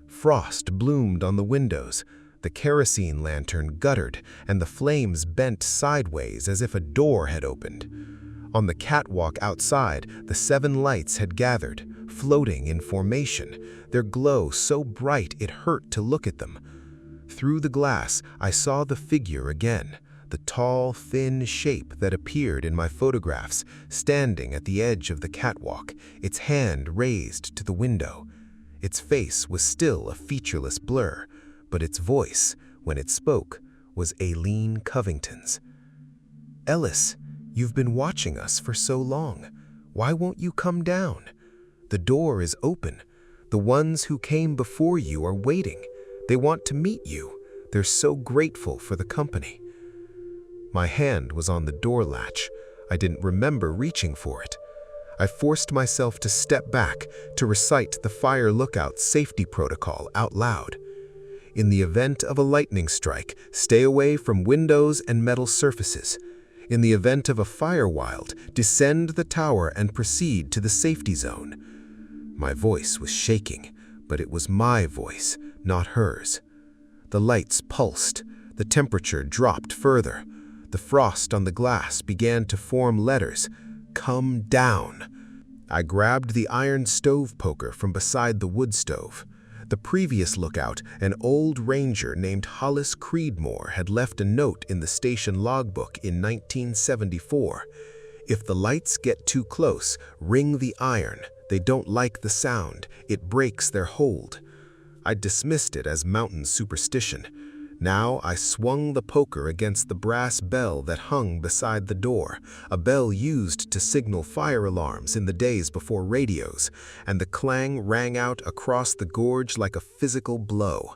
Frost bloomed on the windows. The kerosene lantern guttered, and the flames bent sideways as if a door had opened. On the catwalk outside, the 7 lights had gathered, floating in formation, their glow so bright it hurt to look at them. Through the glass, I saw the figure again, the tall, thin shape that appeared in my photographs, standing at the edge of the catwalk, its hand raised to the window. Its face was still a featureless blur, but its voice, when it spoke, was Aileen Covington's. "Ellis, you've been watching us for so long. Why won't you come down? The door is open. The ones who came before you are waiting. They want to meet you. They're so grateful for the company." My hand was on the door latch. I didn't remember reaching for it. I forced myself to step back to recite the fire lookout safety protocol out loud. In the event of a lightning strike, stay away from windows and metal surfaces. In the event of a fire wild, descend the tower and proceed to the safety zone. My voice was shaking, but it was my voice, not hers. The lights pulsed, the temperature dropped further. The frost on the glass began to form letters. Come down. I grabbed the iron stove poker from beside the wood stove. The previous lookout, an old ranger named Hollis Creedmoor, had left a note in the station logbook in 1974. If the lights get too close, ring the iron. They don't like the sound. It breaks their hold. I dismissed it as mountain superstition. Now I swung the poker against the brass bell that hung beside the door, a bell used to signal fire alarms in the days before radios, and the clang rang out across the gorge like a physical blow.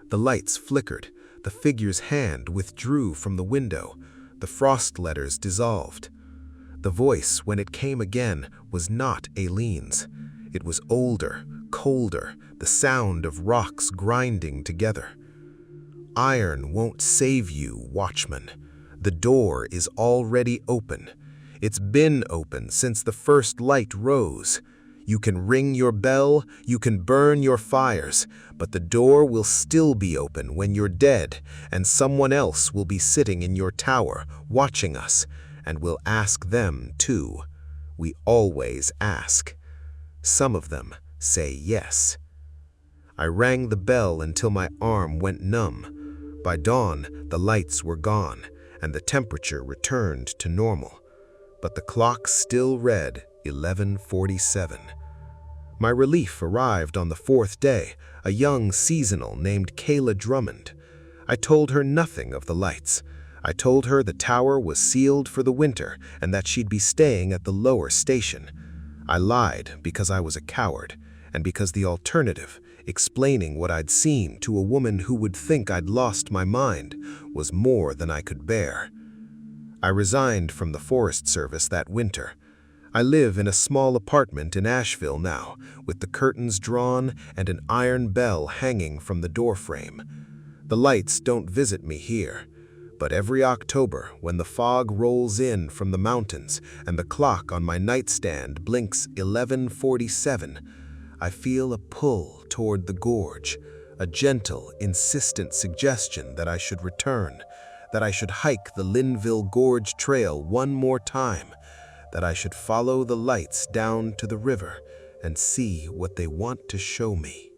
The lights flickered, the figure's hand withdrew from the window, the frost letters dissolved. The voice, when it came again, was not Aileen's. It was older, colder, the sound of rocks grinding together. Iron won't save you, watchman. The door is already open. It's been open since the first light rose. You can ring your bell, you can burn your fires, but the door will still be open when you're dead, and someone else will be sitting in your tower, watching us, and we'll ask them too. We always ask. Some of them say yes. I rang the bell until my arm went numb. By dawn, the lights were gone, and the temperature returned to normal. But the clock still read 11:47. My relief arrived on the fourth day, a young seasonal named Kayla Drummond. I told her nothing of the lights. I told her the tower was sealed for the winter and that she'd be staying at the lower station. I lied because I was a coward, and because the alternative, explaining what I'd seen to a woman who would think I'd lost my mind, was more than I could bear. I resigned from the Forest Service that winter. I live in a small apartment in Asheville now, with the curtains drawn and an iron bell hanging from the doorframe. The lights don't visit me here, but every October, when the fog rolls in from the mountains and the clock on my nightstand blinks 11:47, I feel a pull toward the gorge, a gentle, insistent suggestion that I should return, that I should hike the Linville Gorge Trail one more time, that I should follow the lights down to the river and see what they want to show me.